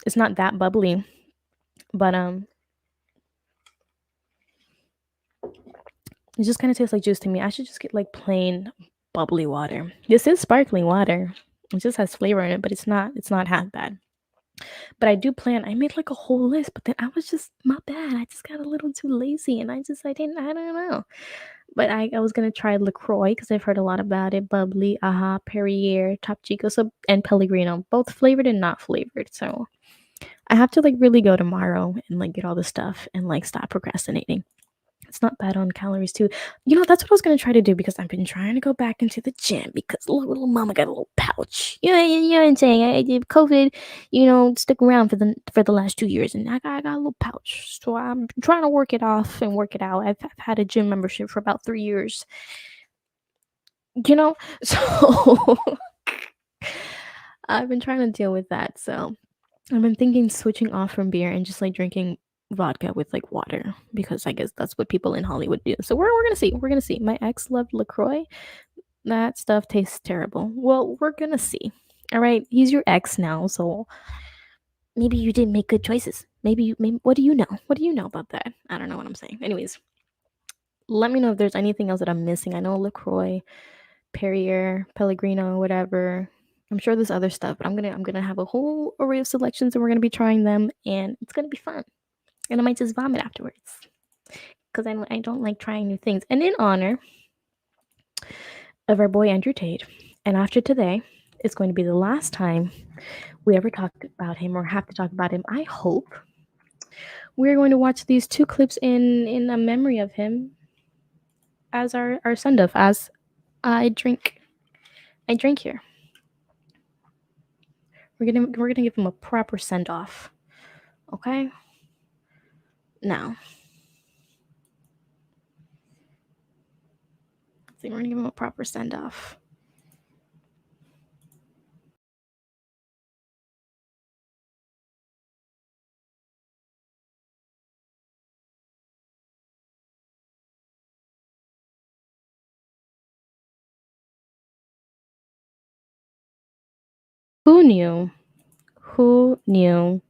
It's not that bubbly, but it just kind of tastes like juice to me. I should just get like plain bubbly water. This is sparkling water. It just has flavor in it, but it's not half bad. But I do plan. I made like a whole list, but then I was just my bad. I just got a little too lazy, and I don't know. But I was gonna try LaCroix because I've heard a lot about it. Bubbly, Aha, Perrier, Top Chico, so and Pellegrino, both flavored and not flavored. So I have to like really go tomorrow and like get all the stuff and like stop procrastinating. It's not bad on calories too. That's what I was gonna try to do because I've been trying to go back into the gym because little mama got a little pouch. You know what I'm saying? I did COVID, stuck around for the last 2 years, and I got a little pouch. So I'm trying to work it off and work it out. I've had a gym membership for about 3 years. So I've been trying to deal with that. So I've been thinking switching off from beer and just like drinking vodka with like water because I guess that's what people in Hollywood do. So we're gonna see. We're gonna see. My ex loved LaCroix. That stuff tastes terrible. Well, we're gonna see. All right, he's your ex now, so maybe you didn't make good choices. Maybe what do you know? What do you know about that? I don't know what I'm saying. Anyways, let me know if there's anything else that I'm missing. I know LaCroix, Perrier, Pellegrino, whatever. I'm sure there's other stuff, but I'm gonna have a whole array of selections and we're gonna be trying them and it's gonna be fun. And I might just vomit afterwards. Because I don't like trying new things. And in honor of our boy Andrew Tate, and after today, it's going to be the last time we ever talk about him or have to talk about him. I hope we're going to watch these 2 clips in a memory of him as our send off as I drink here. We're gonna give him a proper send off. Okay? Now. We're gonna give him a proper send off. Who knew? Who knew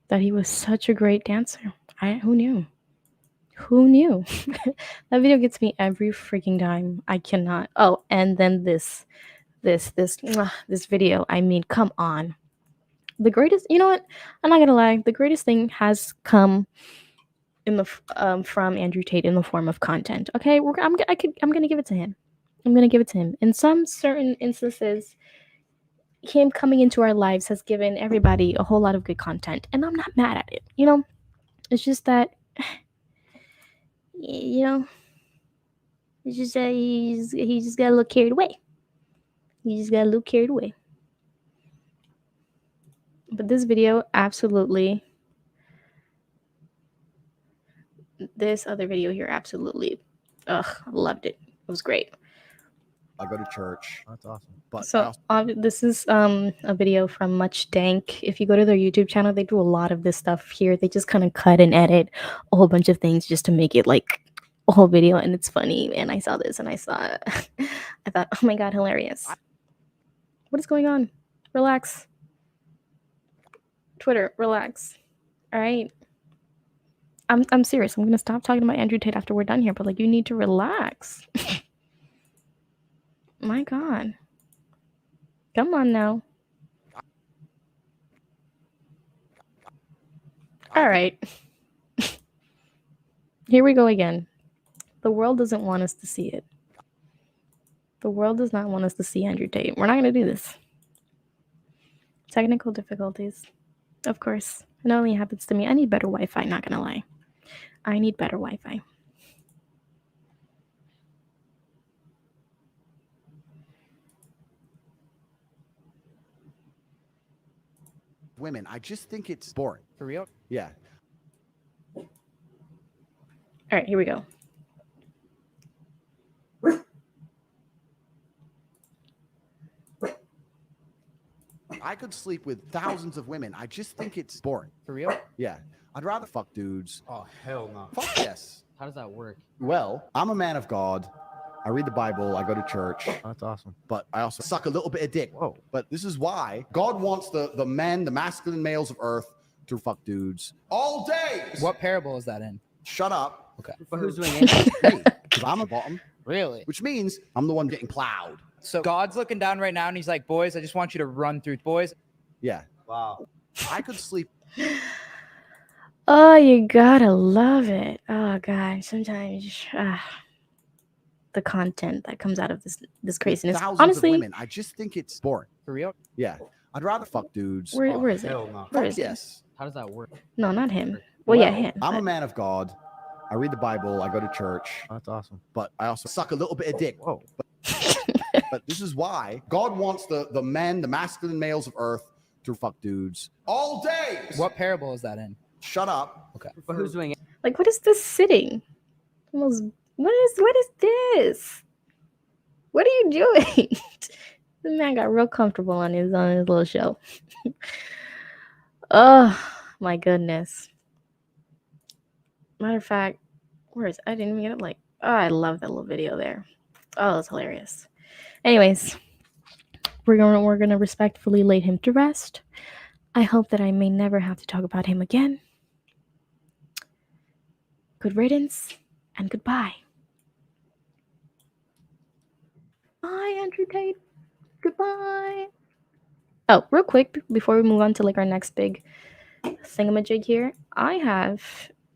that he was such a great dancer? Who knew? Who knew? That video gets me every freaking time. I cannot. Oh, and then this video. I mean, come on. The greatest. You know what? I'm not gonna lie. The greatest thing has come from Andrew Tate in the form of content. Okay, I'm gonna give it to him. I'm gonna give it to him. In some certain instances, him coming into our lives has given everybody a whole lot of good content, and I'm not mad at it. It's just that, it's just that he just got a little carried away. But this video, absolutely. This other video here, absolutely. Ugh, loved it. It was great. I go to church. That's awesome. But so this is a video from Much Dank. If you go to their YouTube channel, they do a lot of this stuff here. They just kind of cut and edit a whole bunch of things just to make it like a whole video, and it's funny. And I saw this and I thought, oh my god, hilarious. What is going on? Relax. Twitter, relax. All right. I'm serious. I'm gonna stop talking about Andrew Tate after we're done here, but like you need to relax. My god. Come on now. All right. Here we go again. The world doesn't want us to see it. The world does not want us to see Andrew Tate. We're not going to do this. Technical difficulties. Of course. It only happens to me. I need better Wi-Fi, not going to lie. I need better Wi-Fi. women, I just think it's boring. For real? Yeah. All right, here we go. I could sleep with thousands of women. I just think it's boring. For real? Yeah. I'd rather fuck dudes. Oh, hell no. Fuck yes. How does that work? Well, I'm a man of God. I read the Bible. I go to church. That's awesome. But I also suck a little bit of dick. Whoa. But this is why God wants the men, the masculine males of earth to fuck dudes all day. What parable is that in? Shut up. Okay. But who's doing it? Me, because I'm a bottom, Really? which means I'm the one getting plowed. So God's looking down right now and he's like, boys, I just want you to run through. Boys. Yeah. Wow. I could sleep. Oh, you gotta love it. Oh, God. Sometimes, the content that comes out of this craziness. Thousands Honestly, of women. I just think it's boring. For real? Yeah. I'd rather fuck dudes. where is it? Hell no. Where Fuck is it? yes. How does that work? No, not him. Well, yeah, him. I'm a but- man of God. I read the Bible. I go to church. That's awesome. But I also suck a little bit of dick. Whoa. But this is why God wants the men, the masculine males of earth to fuck dudes all day. What parable is that in? Shut up. Okay. But who's doing it? Like, what is this sitting? Almost. What is this? What are you doing? The man got real comfortable on his little show. Oh my goodness. Matter of fact, where is it? I didn't even get it. Like, oh, I love that little video there. Oh, that's hilarious. Anyways, we're gonna respectfully lay him to rest. I hope that I may never have to talk about him again. Good riddance and goodbye. Bye, Andrew Tate. Goodbye. Oh, real quick before we move on to like our next big thingamajig here, I have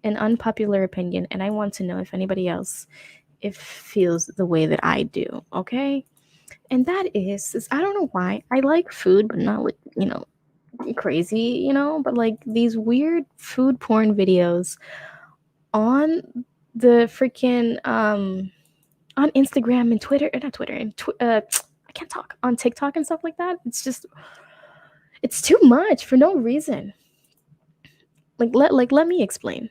an unpopular opinion, and I want to know if anybody else feels the way that I do. Okay, and that is I don't know why I like food, but not like crazy, but like these weird food porn videos on the freaking on Instagram and Twitter, not Twitter, and I can't talk, on TikTok and stuff like that. It's too much for no reason. Let me explain.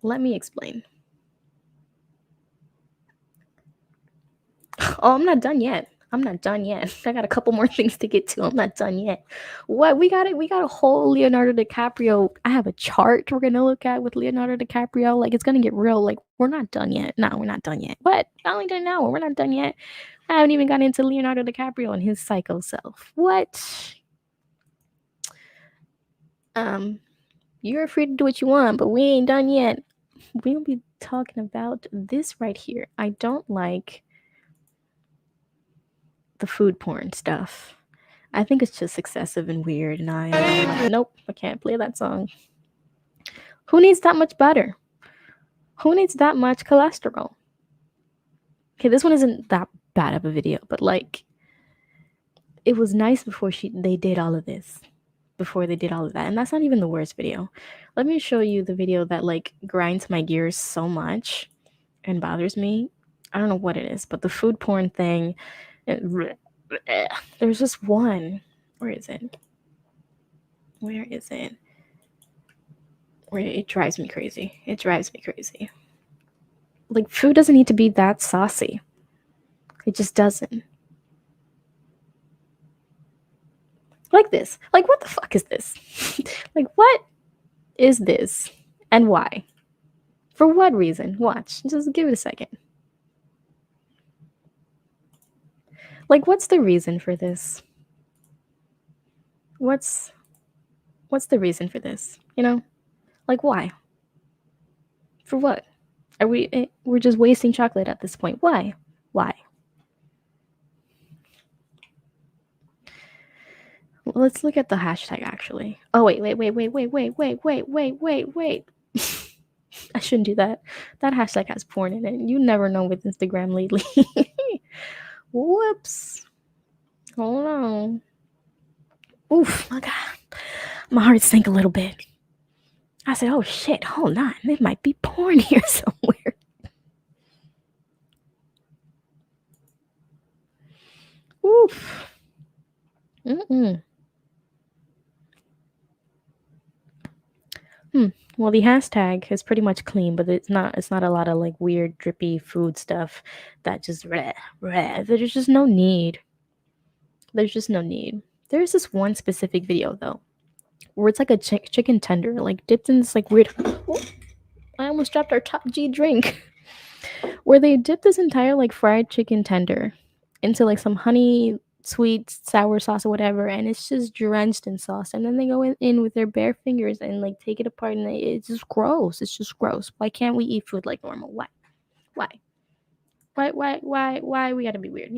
Let me explain. Oh, I'm not done yet. I got a couple more things to get to. I'm not done yet. What we got a whole Leonardo DiCaprio. I have a chart we're gonna look at with Leonardo DiCaprio. Like, it's gonna get real. Like, we're not done yet. No, we're not done yet. What? I only done now. We're not done yet. I haven't even gotten into Leonardo DiCaprio and his psycho self. What? You're free to do what you want, but we ain't done yet. We'll be talking about this right here. I don't like the food porn stuff. I think it's just excessive and weird, and I'm like, nope, I can't play that song. Who needs that much butter? Who needs that much cholesterol? Okay, this one isn't that bad of a video, but like, it was nice before they did all of this. Before they did all of that, and that's not even the worst video. Let me show you the video that like grinds my gears so much and bothers me. I don't know what it is, but the food porn thing, there's just one. Where is it? Where it drives me crazy. Like, food doesn't need to be that saucy. It just doesn't. Like this. Like, what the fuck is this? Like, what is this? And why? For what reason? Watch. Just give it a second. Like, what's the reason for this? What's the reason for this? Like, why? For what? We're just wasting chocolate at this point. Why? Let's look at the hashtag, actually. Oh, wait. I shouldn't do that. That hashtag has porn in it. You never know with Instagram lately. Whoops. Hold on. Oof, my God. My heart sank a little bit. I said, oh shit, hold on. There might be porn here somewhere. Oof. Well, the hashtag is pretty much clean, but it's not a lot of like weird drippy food stuff that just There's just no need. There's this one specific video though, where it's like a chicken tender, like dipped in this like weird. I almost dropped our top G drink. Where they dip this entire like fried chicken tender into like some honey sweet sour sauce or whatever, and it's just drenched in sauce, and then they go in with their bare fingers and like take it apart, and it's just gross. Why can't we eat food like normal? Why we gotta be weird?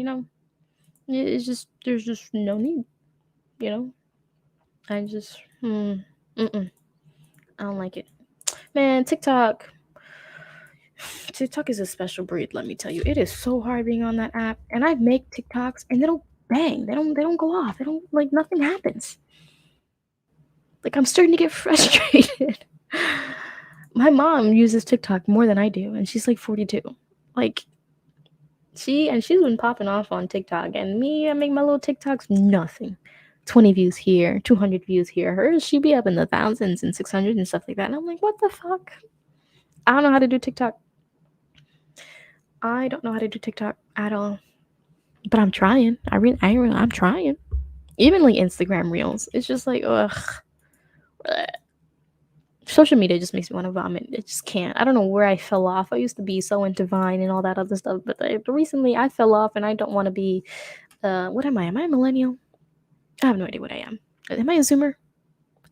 It's just, there's just no need. I just I don't like it, man. TikTok, TikTok is a special breed, let me tell you. It is so hard being on that app. And I make TikToks and they don't bang. They don't go off. They don't like nothing happens. Like I'm starting to get frustrated. My mom uses TikTok more than I do, and she's like 42. Like she's been popping off on TikTok, and me, I make my little TikToks, nothing. 20 views here, 200 views here. Hers, she be up in the thousands and 600 and stuff like that. And I'm like, what the fuck? I don't know how to do TikTok. I don't know how to do TikTok at all. But I'm trying. I'm trying. Even like Instagram Reels. It's just like, ugh. Social media just makes me want to vomit. It just can't. I don't know where I fell off. I used to be so into Vine and all that other stuff, but recently I fell off, and I don't want to be. What am I? Am I a millennial? I have no idea what I am. Am I a Zoomer?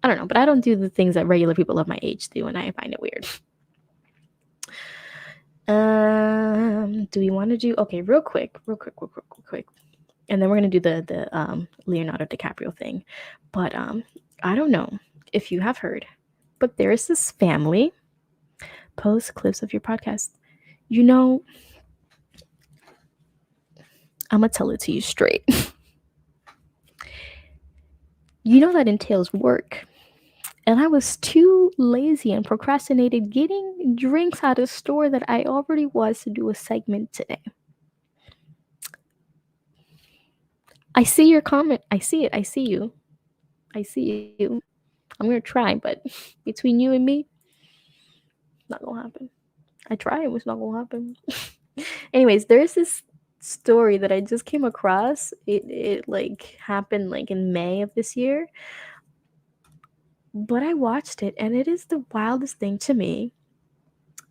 I don't know, but I don't do the things that regular people of my age do, and I find it weird. Do we want to do real quick, and then we're gonna do the Leonardo DiCaprio thing, but I don't know if you have heard, but there is this family post clips of your podcast. You know, I'm gonna tell it to you straight. You know that entails work. And I was too lazy and procrastinated getting drinks at a store that I already was to do a segment today. I see your comment. I see it. I see you. I see you. I'm going to try, but between you and me, not going to happen. I try, it was not going to happen. Anyways, there's this story that I just came across. It like happened like in May of this year. But I watched it, and it is the wildest thing to me.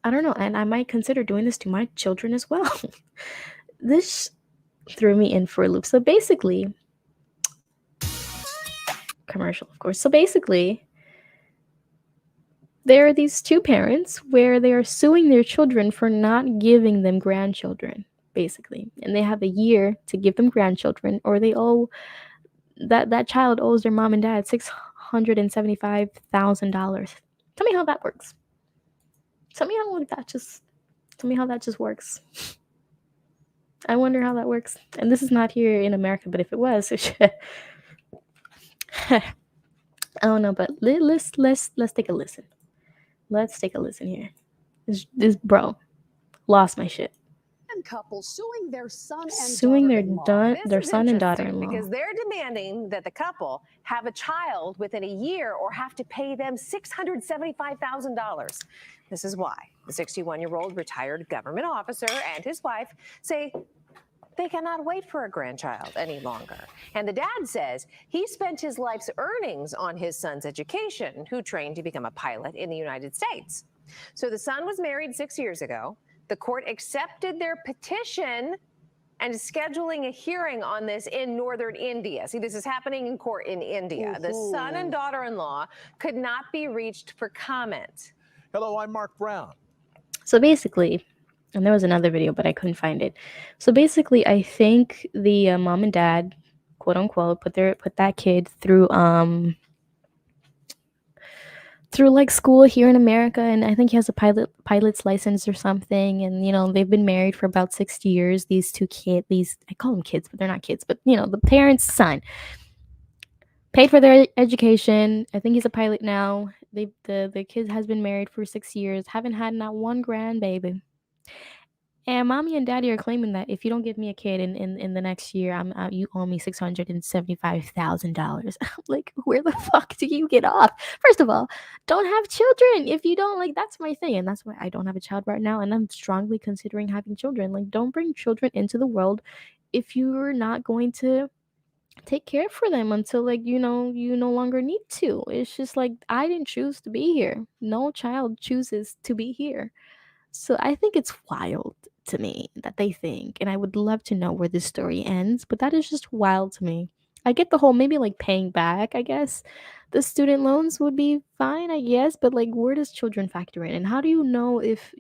I don't know, and I might consider doing this to my children as well. This threw me in for a loop. So basically, commercial, of course. So basically, there are these two parents where they are suing their children for not giving them grandchildren, basically. And they have a year to give them grandchildren, or they owe that child owes their mom and dad $675,000. Tell me how that works. Tell me how that just works. I wonder how that works. And this is not here in America, but if it was, I don't know. But let's take a listen. Let's take a listen here. This bro lost my shit. Couple suing their son and their son and daughter-in-law because they're demanding that the couple have a child within a year or have to pay them $675,000. This is why the 61-year-old retired government officer and his wife say they cannot wait for a grandchild any longer. And the dad says he spent his life's earnings on his son's education, who trained to become a pilot in the United States. So the son was married 6 years ago. The court accepted their petition and is scheduling a hearing on this in northern India. See, this is happening in court in India. The son and daughter-in-law could not be reached for comment. Hello, I'm Mark Brown. So basically, and there was another video, but I couldn't find it. So basically, I think the mom and dad, quote unquote, put that kid through like school here in America, and I think he has a pilot's license or something, and they've been married for about 6 years. These two kids, I call them kids, but they're not kids, but the parents' son paid for their education. I think he's a pilot now. The kid has been married for 6 years, haven't had not one grandbaby. And mommy and daddy are claiming that if you don't give me a kid in the next year, you owe me $675,000. Like, where the fuck do you get off? First of all, don't have children if you don't. Like, that's my thing, and that's why I don't have a child right now, and I'm strongly considering having children. Like, don't bring children into the world if you're not going to take care for them until you no longer need to. It's just like, I didn't choose to be here. No child chooses to be here. So I think it's wild to me that they think, and I would love to know where this story ends, but that is just wild to me. I get the whole maybe like paying back, I guess. The student loans would be fine, I guess, but like, where does children factor in? And how do you know if,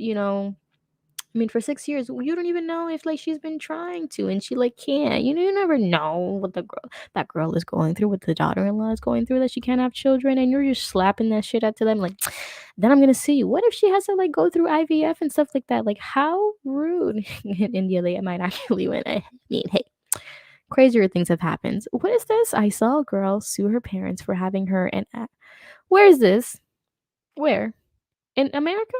I mean, for 6 years, you don't even know if like she's been trying to, and she like can't. You never know what that girl is going through, what the daughter-in-law is going through, that she can't have children, and you're just slapping that shit out to them like, then I'm gonna see you. What if she has to like go through IVF and stuff like that? Like, how rude. In India, they might actually win. I mean, hey, crazier things have happened. What is this? I saw a girl sue her parents for having her and where is this? Where? In America?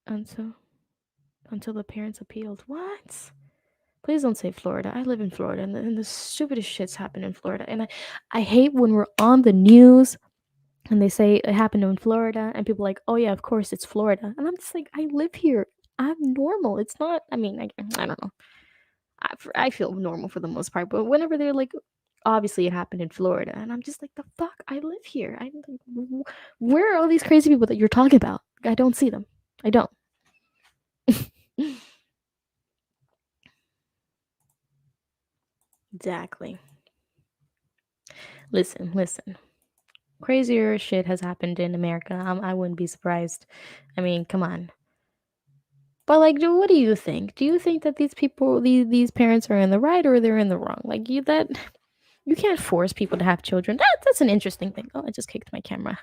Until until the parents appealed. What? Please don't say Florida. I live in Florida, and the stupidest shits happen in Florida. And I hate when we're on the news and they say it happened in Florida, and people are like, oh yeah, of course it's Florida. And I'm just like, I live here. I'm normal. It's not, I mean, I don't know. I feel normal for the most part, but whenever they're like, obviously it happened in Florida, and I'm just like, the fuck, I live here. Where are all these crazy people that you're talking about? I don't see them. I don't. Exactly. Listen. Crazier shit has happened in America. I wouldn't be surprised. I mean, come on. But like, what do you think? Do you think that these people, these parents, are in the right or they're in the wrong? Like, you can't force people to have children. That's an interesting thing. Oh, I just kicked my camera.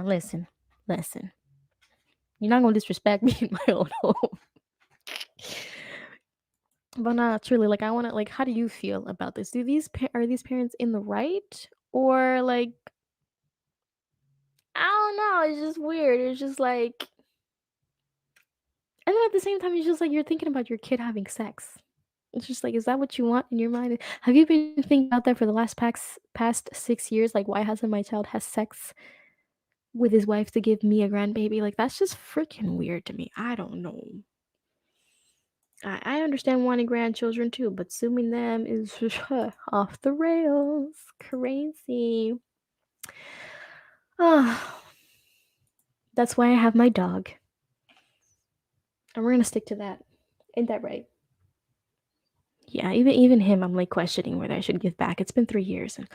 Listen. You're not gonna disrespect me in my own home. But nah, truly, like, I want to, like, how do you feel about this? Are these parents in the right, or like, I don't know. It's just weird. It's just like, and then at the same time, it's just like you're thinking about your kid having sex. It's just like, is that what you want in your mind? Have you been thinking about that for the past 6 years? Like, why hasn't my child has sex with his wife to give me a grandbaby? Like, that's just freaking weird to me. I don't know. I understand wanting grandchildren too, but assuming them is off the rails. Crazy. Ah, that's why I have my dog. And we're gonna stick to that. Ain't that right? Yeah, even him, I'm like questioning whether I should give back. It's been 3 years, and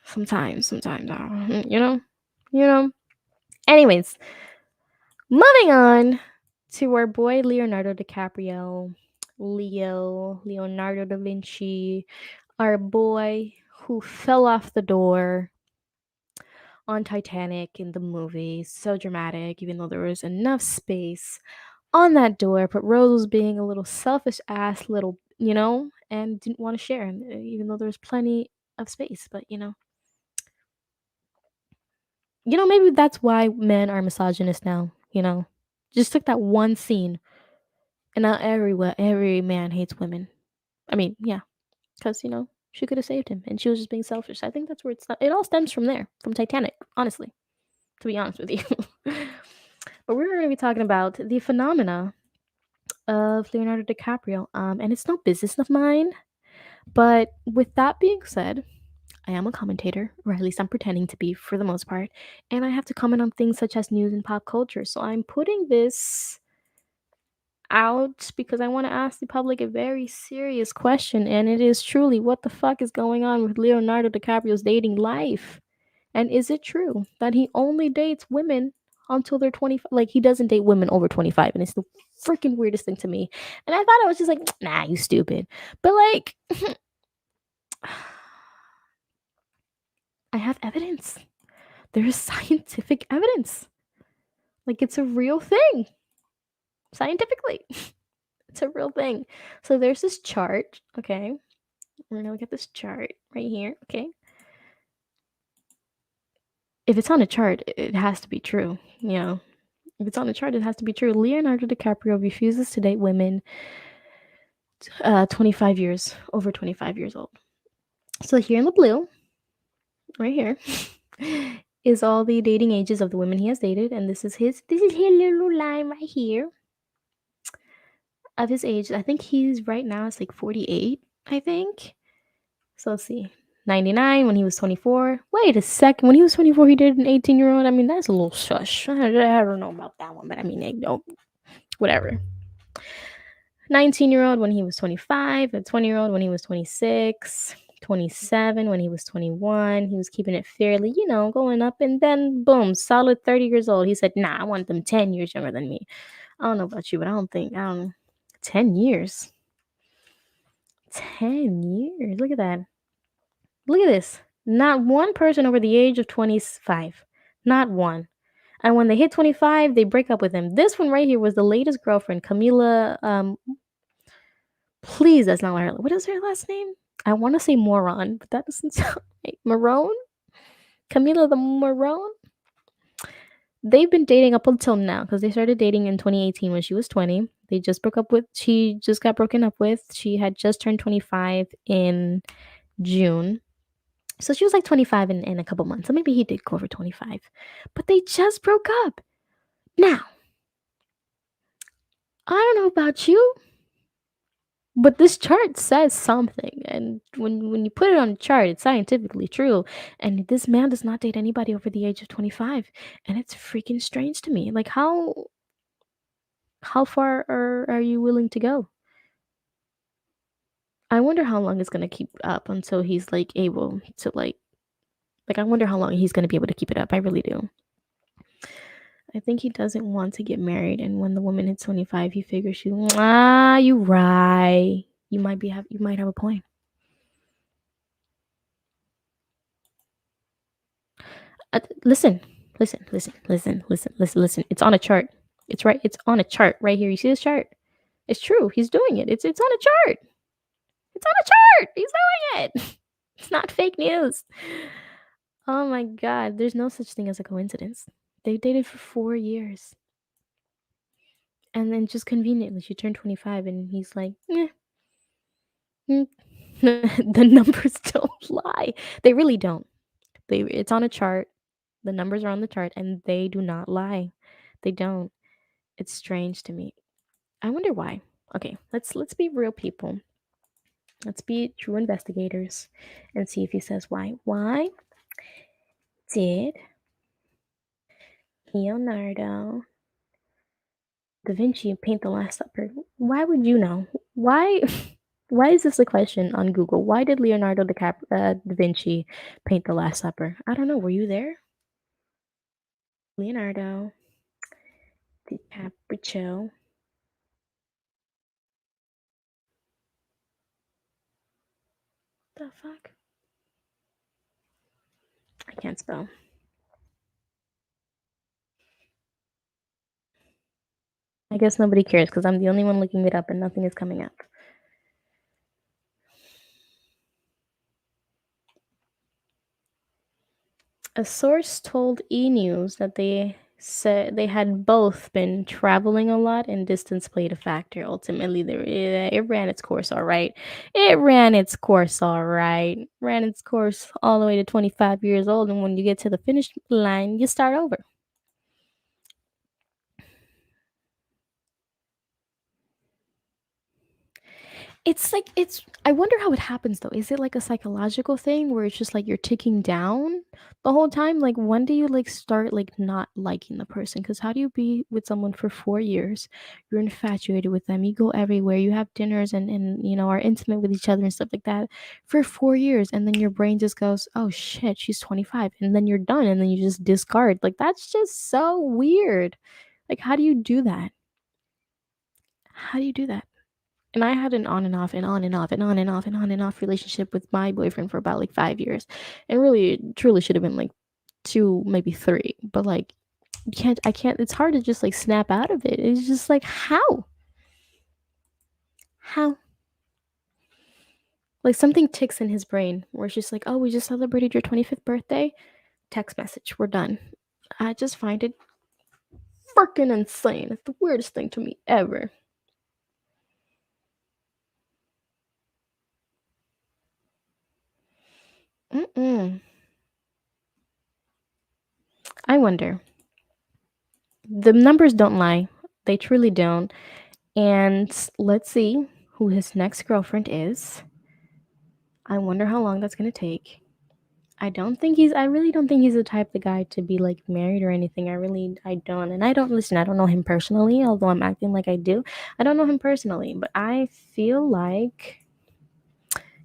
sometimes, you know. Anyways, moving on to our boy Leonardo DiCaprio, Leonardo da Vinci, our boy who fell off the door on Titanic in the movie. So dramatic, even though there was enough space on that door, but Rose was being a little selfish ass little, and didn't want to share, even though there was plenty of space. But maybe that's why men are misogynist now. Just took that one scene, and now every man hates women. I mean, yeah, because she could have saved him, and she was just being selfish. I think that's where it all stems from there, from Titanic. Honestly, to be honest with you. But we're going to be talking about the phenomena of Leonardo DiCaprio. And it's no business of mine. But with that being said, I am a commentator, or at least I'm pretending to be for the most part, and I have to comment on things such as news and pop culture. So I'm putting this out because I want to ask the public a very serious question, and it is truly, what the fuck is going on with Leonardo DiCaprio's dating life? And is it true that he only dates women until they're 25? Like, he doesn't date women over 25, and it's the freaking weirdest thing to me. And I thought I was just like, nah, you stupid. But like, I have evidence. There is scientific evidence. Like, it's a real thing. Scientifically. It's a real thing. So there's this chart, okay? We're gonna look at this chart right here, okay? If it's on a chart, it has to be true, If it's on a chart, it has to be true. Leonardo DiCaprio refuses to date women 25 years, over 25 years old. So here in the blue, right here, is all the dating ages of the women he has dated, and this is his little line right here of his age. I think he's right now it's like 48, I think. So let's see. 99 when he was 24. Wait a second. When he was 24, he dated an 18-year-old. I mean, that's a little shush. I don't know about that one, but I mean, whatever. 19-year-old when he was 25, a 20-year-old when he was 26, 27 when he was 21. He was keeping it fairly, going up. And then, boom, solid 30 years old. He said, nah, I want them 10 years younger than me. I don't know about you, but I don't know. 10 years. 10 years. Look at that. Look at this. Not one person over the age of 25. Not one. And when they hit 25, they break up with him. This one right here was the latest girlfriend, Camila. Please, that's not her. What is her last name? I want to say Moron, but that doesn't sound right. Marone? Camila the Marone? They've been dating up until now because they started dating in 2018 when she was 20. She just got broken up with. She had just turned 25 in June. So she was like 25 in a couple months. So maybe he did go over 25. But they just broke up. Now, I don't know about you, but this chart says something. And when you put it on a chart, it's scientifically true. And this man does not date anybody over the age of 25. And it's freaking strange to me. Like how far are you willing to go? I wonder how long it's gonna keep up until he's like able to I wonder how long he's gonna be able to keep it up. I really do. I think he doesn't want to get married, and when the woman hits 25, he figures you right. You might have a point. Listen, listen. It's on a chart. It's right. It's on a chart right here. You see this chart? It's true. He's doing it. It's on a chart. It's on a chart. He's doing it. It's not fake news. Oh my god, there's no such thing as a coincidence. They dated for 4 years. And then just conveniently, she turned 25 and he's like, eh. The numbers don't lie. They really don't. It's on a chart. The numbers are on the chart and they do not lie. They don't. It's strange to me. I wonder why. Okay, let's be real people. Let's be true investigators and see if he says why. Why did Leonardo da Vinci paint the Last Supper? Why would you know? Why why is this a question on Google? Why did da Vinci paint the Last Supper? I don't know. Were you there? Leonardo DiCaprio. The fuck? I can't spell. I guess nobody cares because I'm the only one looking it up and nothing is coming up. A source told E! News that they said they had both been traveling a lot and distance played a factor. Ultimately, it ran its course all right. It ran its course all right. Ran its course all the way to 25 years old, and when you get to the finish line, you start over. I wonder how it happens though. Is it like a psychological thing where it's just like you're ticking down the whole time? Like when do you like start like not liking the person? Because how do you be with someone for 4 years? You're infatuated with them. You go everywhere. You have dinners and are intimate with each other and stuff like that for 4 years, and then your brain just goes, oh shit, she's 25, and then you're done, and then you just discard. Like that's just so weird. Like how do you do that? How do you do that? And I had an on and off and on and off and on and off and on and off relationship with my boyfriend for about like 5 years. And really, it truly should have been like 2, maybe 3. But like, I can't, it's hard to just like snap out of it. It's just like, how? How? Like something ticks in his brain where it's just like, oh, we just celebrated your 25th birthday. Text message, we're done. I just find it freaking insane. It's the weirdest thing to me ever. Mm-mm. I wonder. The numbers don't lie. They truly don't. And let's see who his next girlfriend is. I wonder how long that's going to take. I really don't think he's the type of guy to be like married or anything. I don't. And I don't know him personally, although I'm acting like I do. I don't know him personally, but I feel like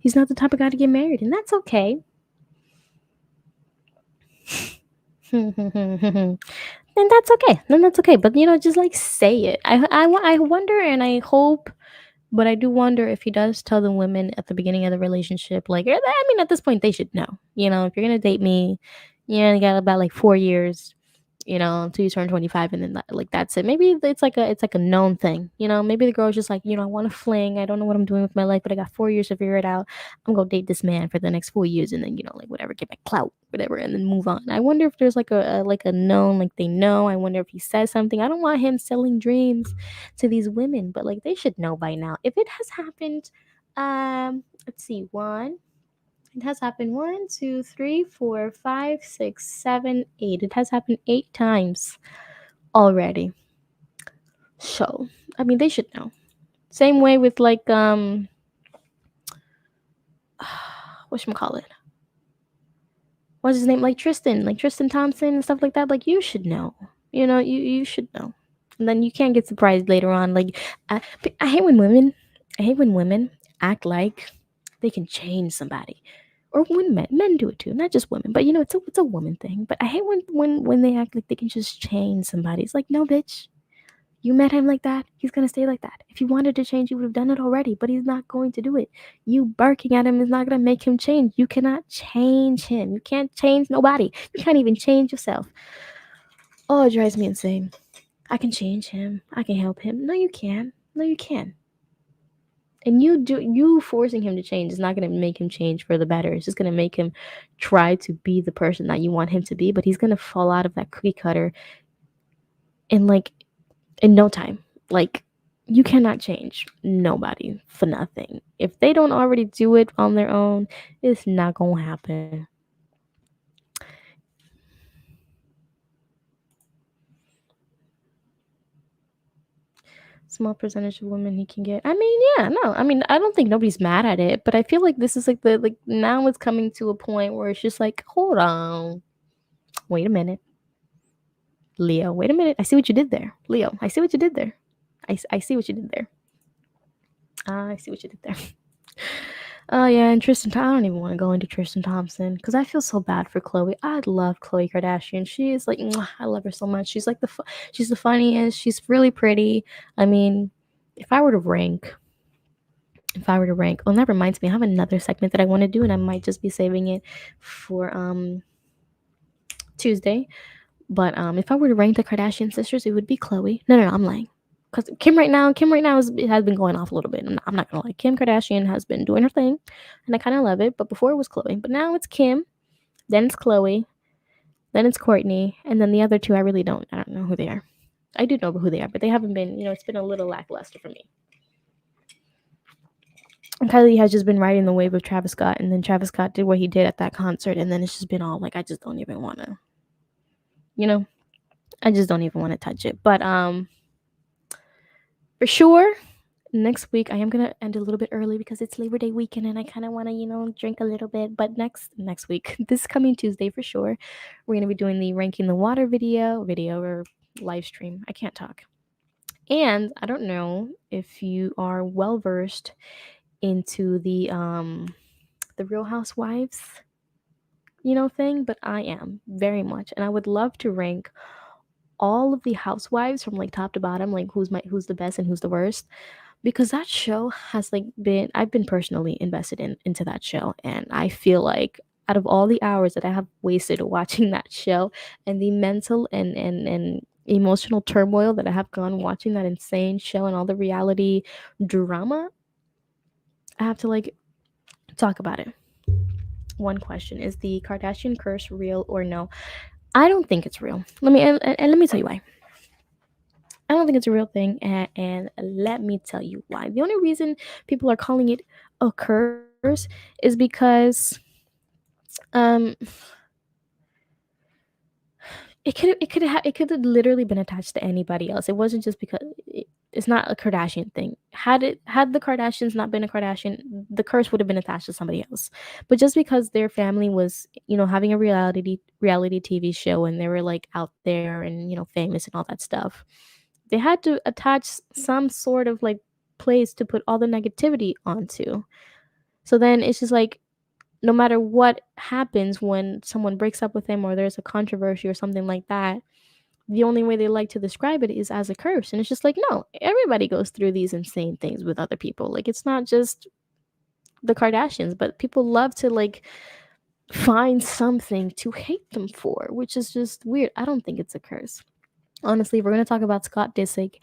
He's not the type of guy to get married, and that's okay. Then that's okay. Then that's okay. But just like say it. I wonder and I hope, but I do wonder if he does tell the women at the beginning of the relationship, like, I mean, at this point, they should know. If you're gonna date me, you got about like 4 years, until you turn 25, and then like that's it. Maybe it's like a known thing. Maybe the girl's just like, I want to fling. I don't know what I'm doing with my life, but I got 4 years to figure it out. I'm gonna date this man for the next 4 years, and then like whatever, get my clout, whatever, and then move on. I wonder if there's like a known, like they know. I wonder if he says something. I don't want him selling dreams to these women, but like they should know by now. If it has happened, let's see, one. It has happened 1, 2, 3, 4, 5, 6, 7, 8. It has happened 8 times already. So, I mean, they should know. Same way with like whatchamacallit? What's his name? Like Tristan Thompson and stuff like that. Like you should know. You should know. And then you can't get surprised later on. Like I hate when women, act like they can change somebody, or when men do it too, not just women. But it's a woman thing. But I hate when they act like they can just change somebody. It's like, no, bitch. You met him like that. He's gonna stay like that. If you wanted to change, you would have done it already. But he's not going to do it. You barking at him is not gonna make him change. You cannot change him. You can't change nobody. You can't even change yourself. Oh, it drives me insane. I can change him. I can help him. No, you can't. No, you can't. And you forcing him to change is not going to make him change for the better. It's just going to make him try to be the person that you want him to be, but he's going to fall out of that cookie cutter in no time. Like, you cannot change nobody for nothing. If they don't already do it on their own, it's not going to happen. Small percentage of women he can get. I mean, yeah, no. I mean, I don't think nobody's mad at it, but I feel like this is like now it's coming to a point where it's just like, hold on. Wait a minute. Leo, wait a minute. I see what you did there. Leo, I see what you did there. I see what you did there. I see what you did there. Oh yeah, and Tristan. I don't even want to go into Tristan Thompson because I feel so bad for Chloe. I love Chloe Kardashian. She is like, mwah, I love her so much. She's like she's the funniest. She's really pretty. I mean, if I were to rank, oh, that reminds me, I have another segment that I want to do, and I might just be saving it for Tuesday. But if I were to rank the Kardashian sisters, it would be Chloe. No, I'm lying. Because Kim right now has been going off a little bit. I'm not gonna lie. Kim Kardashian has been doing her thing, and I kind of love it. But before it was Chloe, but now it's Kim, then it's Chloe, then it's Courtney, and then the other two I really don't. I don't know who they are. I do know who they are, but they haven't been. It's been a little lackluster for me. And Kylie has just been riding the wave of Travis Scott, and then Travis Scott did what he did at that concert, and then it's just been all like, I just don't even want to. I just don't even want to touch it. But for sure, next week I am gonna end a little bit early because it's Labor Day weekend and I kind of want to drink a little bit. But next week, this coming Tuesday for sure, we're gonna be doing the ranking the water video or live stream. I can't talk. And I don't know if you are well versed into the Real Housewives thing, but I am very much, and I would love to rank all of the housewives from like top to bottom, like who's the best and who's the worst, because that show has I've been personally invested into that show, and I feel like out of all the hours that I have wasted watching that show and the mental and emotional turmoil that I have gone watching that insane show and all the reality drama, I have to talk about it. One question: is the Kardashian curse real or no? I don't think it's real. Let me tell you why. I don't think it's a real thing, and let me tell you why. The only reason people are calling it a curse is because um it could have literally been attached to anybody else. It wasn't just because it's not a Kardashian thing. Had the Kardashians not been a Kardashian, the curse would have been attached to somebody else. But just because their family was, having a reality TV show and they were out there and famous and all that stuff, they had to attach some sort of place to put all the negativity onto. So then it's just like, no matter what happens when someone breaks up with him or there's a controversy or something like that, the only way they like to describe it is as a curse. And it's just like, no, everybody goes through these insane things with other people. Like, it's not just the Kardashians, but people love to like find something to hate them for, which is just weird. I don't think it's a curse. Honestly, we're going to talk about Scott Disick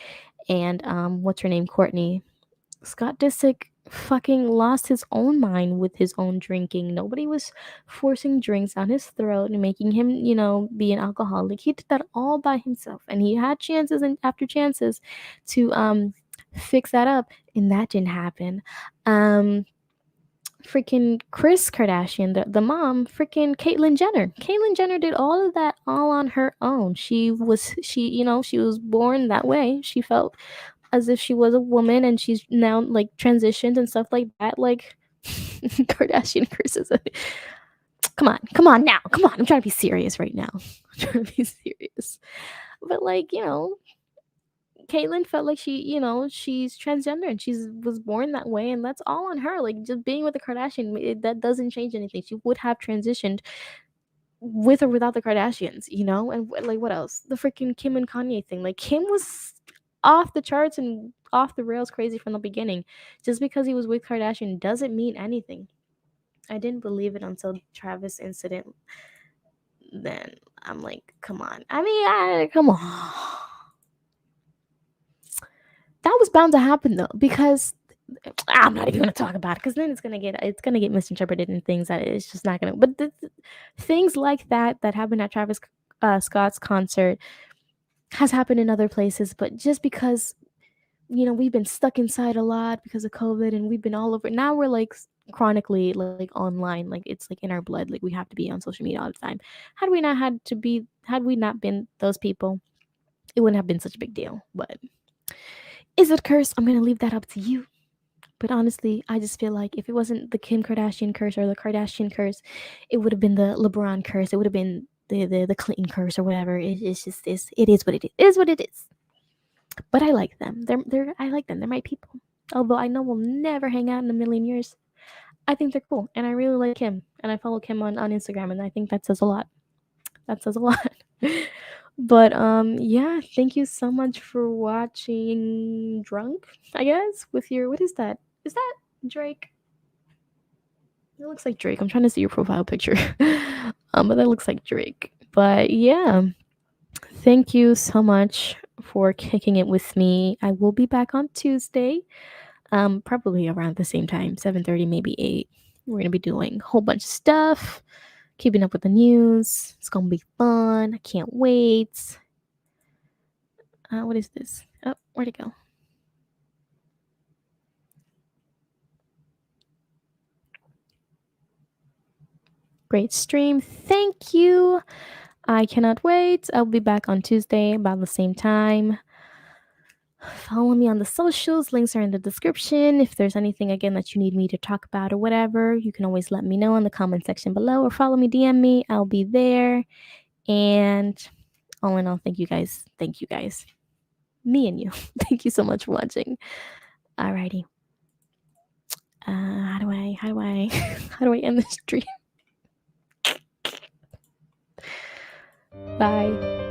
and what's her name, Courtney. Scott Disick fucking lost his own mind with his own drinking. Nobody was forcing drinks down his throat and making him, be an alcoholic. He did that all by himself, and he had chances and after chances to fix that up, and that didn't happen. Freaking Kris Kardashian, the mom, freaking Caitlyn Jenner. Caitlyn Jenner did all of that all on her own. She was born that way. She felt as if she was a woman, and she's now like transitioned and stuff like that. Like Kardashian curses. Come on now. Come on. I'm trying to be serious right now. I'm trying to be serious. But like, Caitlyn felt like she's transgender and was born that way, and that's all on her. Like, just being with the Kardashian, that doesn't change anything. She would have transitioned with or without the Kardashians, And like, what else? The freaking Kim and Kanye thing. Like, Kim was off the charts and off the rails crazy from the beginning. Just because he was with Kardashian doesn't mean anything. I didn't believe it until Travis incident. Then I'm like, come on. I mean, come on. That was bound to happen though, because I'm not even gonna talk about it, because then it's gonna get misinterpreted and things that it's just not gonna. But things like that happened at Travis Scott's concert has happened in other places. But just because we've been stuck inside a lot because of COVID, and we've been all over. Now we're like chronically like online, like it's like in our blood. Like we have to be on social media all the time. Had we not been those people, it wouldn't have been such a big deal. But is it a curse? I'm gonna leave that up to you. But honestly, I just feel like if it wasn't the Kim Kardashian curse or the Kardashian curse, it would have been the LeBron curse. It would have been the Clinton curse or whatever. It's just this. It is what it is. It is what it is. But I like them. I like them. They're my people. Although I know we'll never hang out in a million years. I think they're cool, and I really like Kim. And I follow Kim on Instagram, and I think that says a lot. That says a lot. But yeah, thank you so much for watching Drunk, I guess, with your, what is that? Is that Drake? It looks like Drake. I'm trying to see your profile picture. But that looks like Drake. But yeah, thank you so much for kicking it with me. I will be back on Tuesday, probably around the same time, 7:30, maybe 8. We're gonna be doing a whole bunch of stuff, keeping up with the news. It's gonna be fun. I can't wait. What is this? Oh, where'd it go? Great stream. Thank you. I cannot wait. I'll be back on Tuesday about the same time. Follow me on the socials. Links are in the description. If there's anything, again, that you need me to talk about or whatever, you can always let me know in the comment section below or follow me, DM me. I'll be there. And all in all, thank you guys. Thank you guys. Me and you. Thank you so much for watching. Alrighty. How do I how do I end this stream? Bye.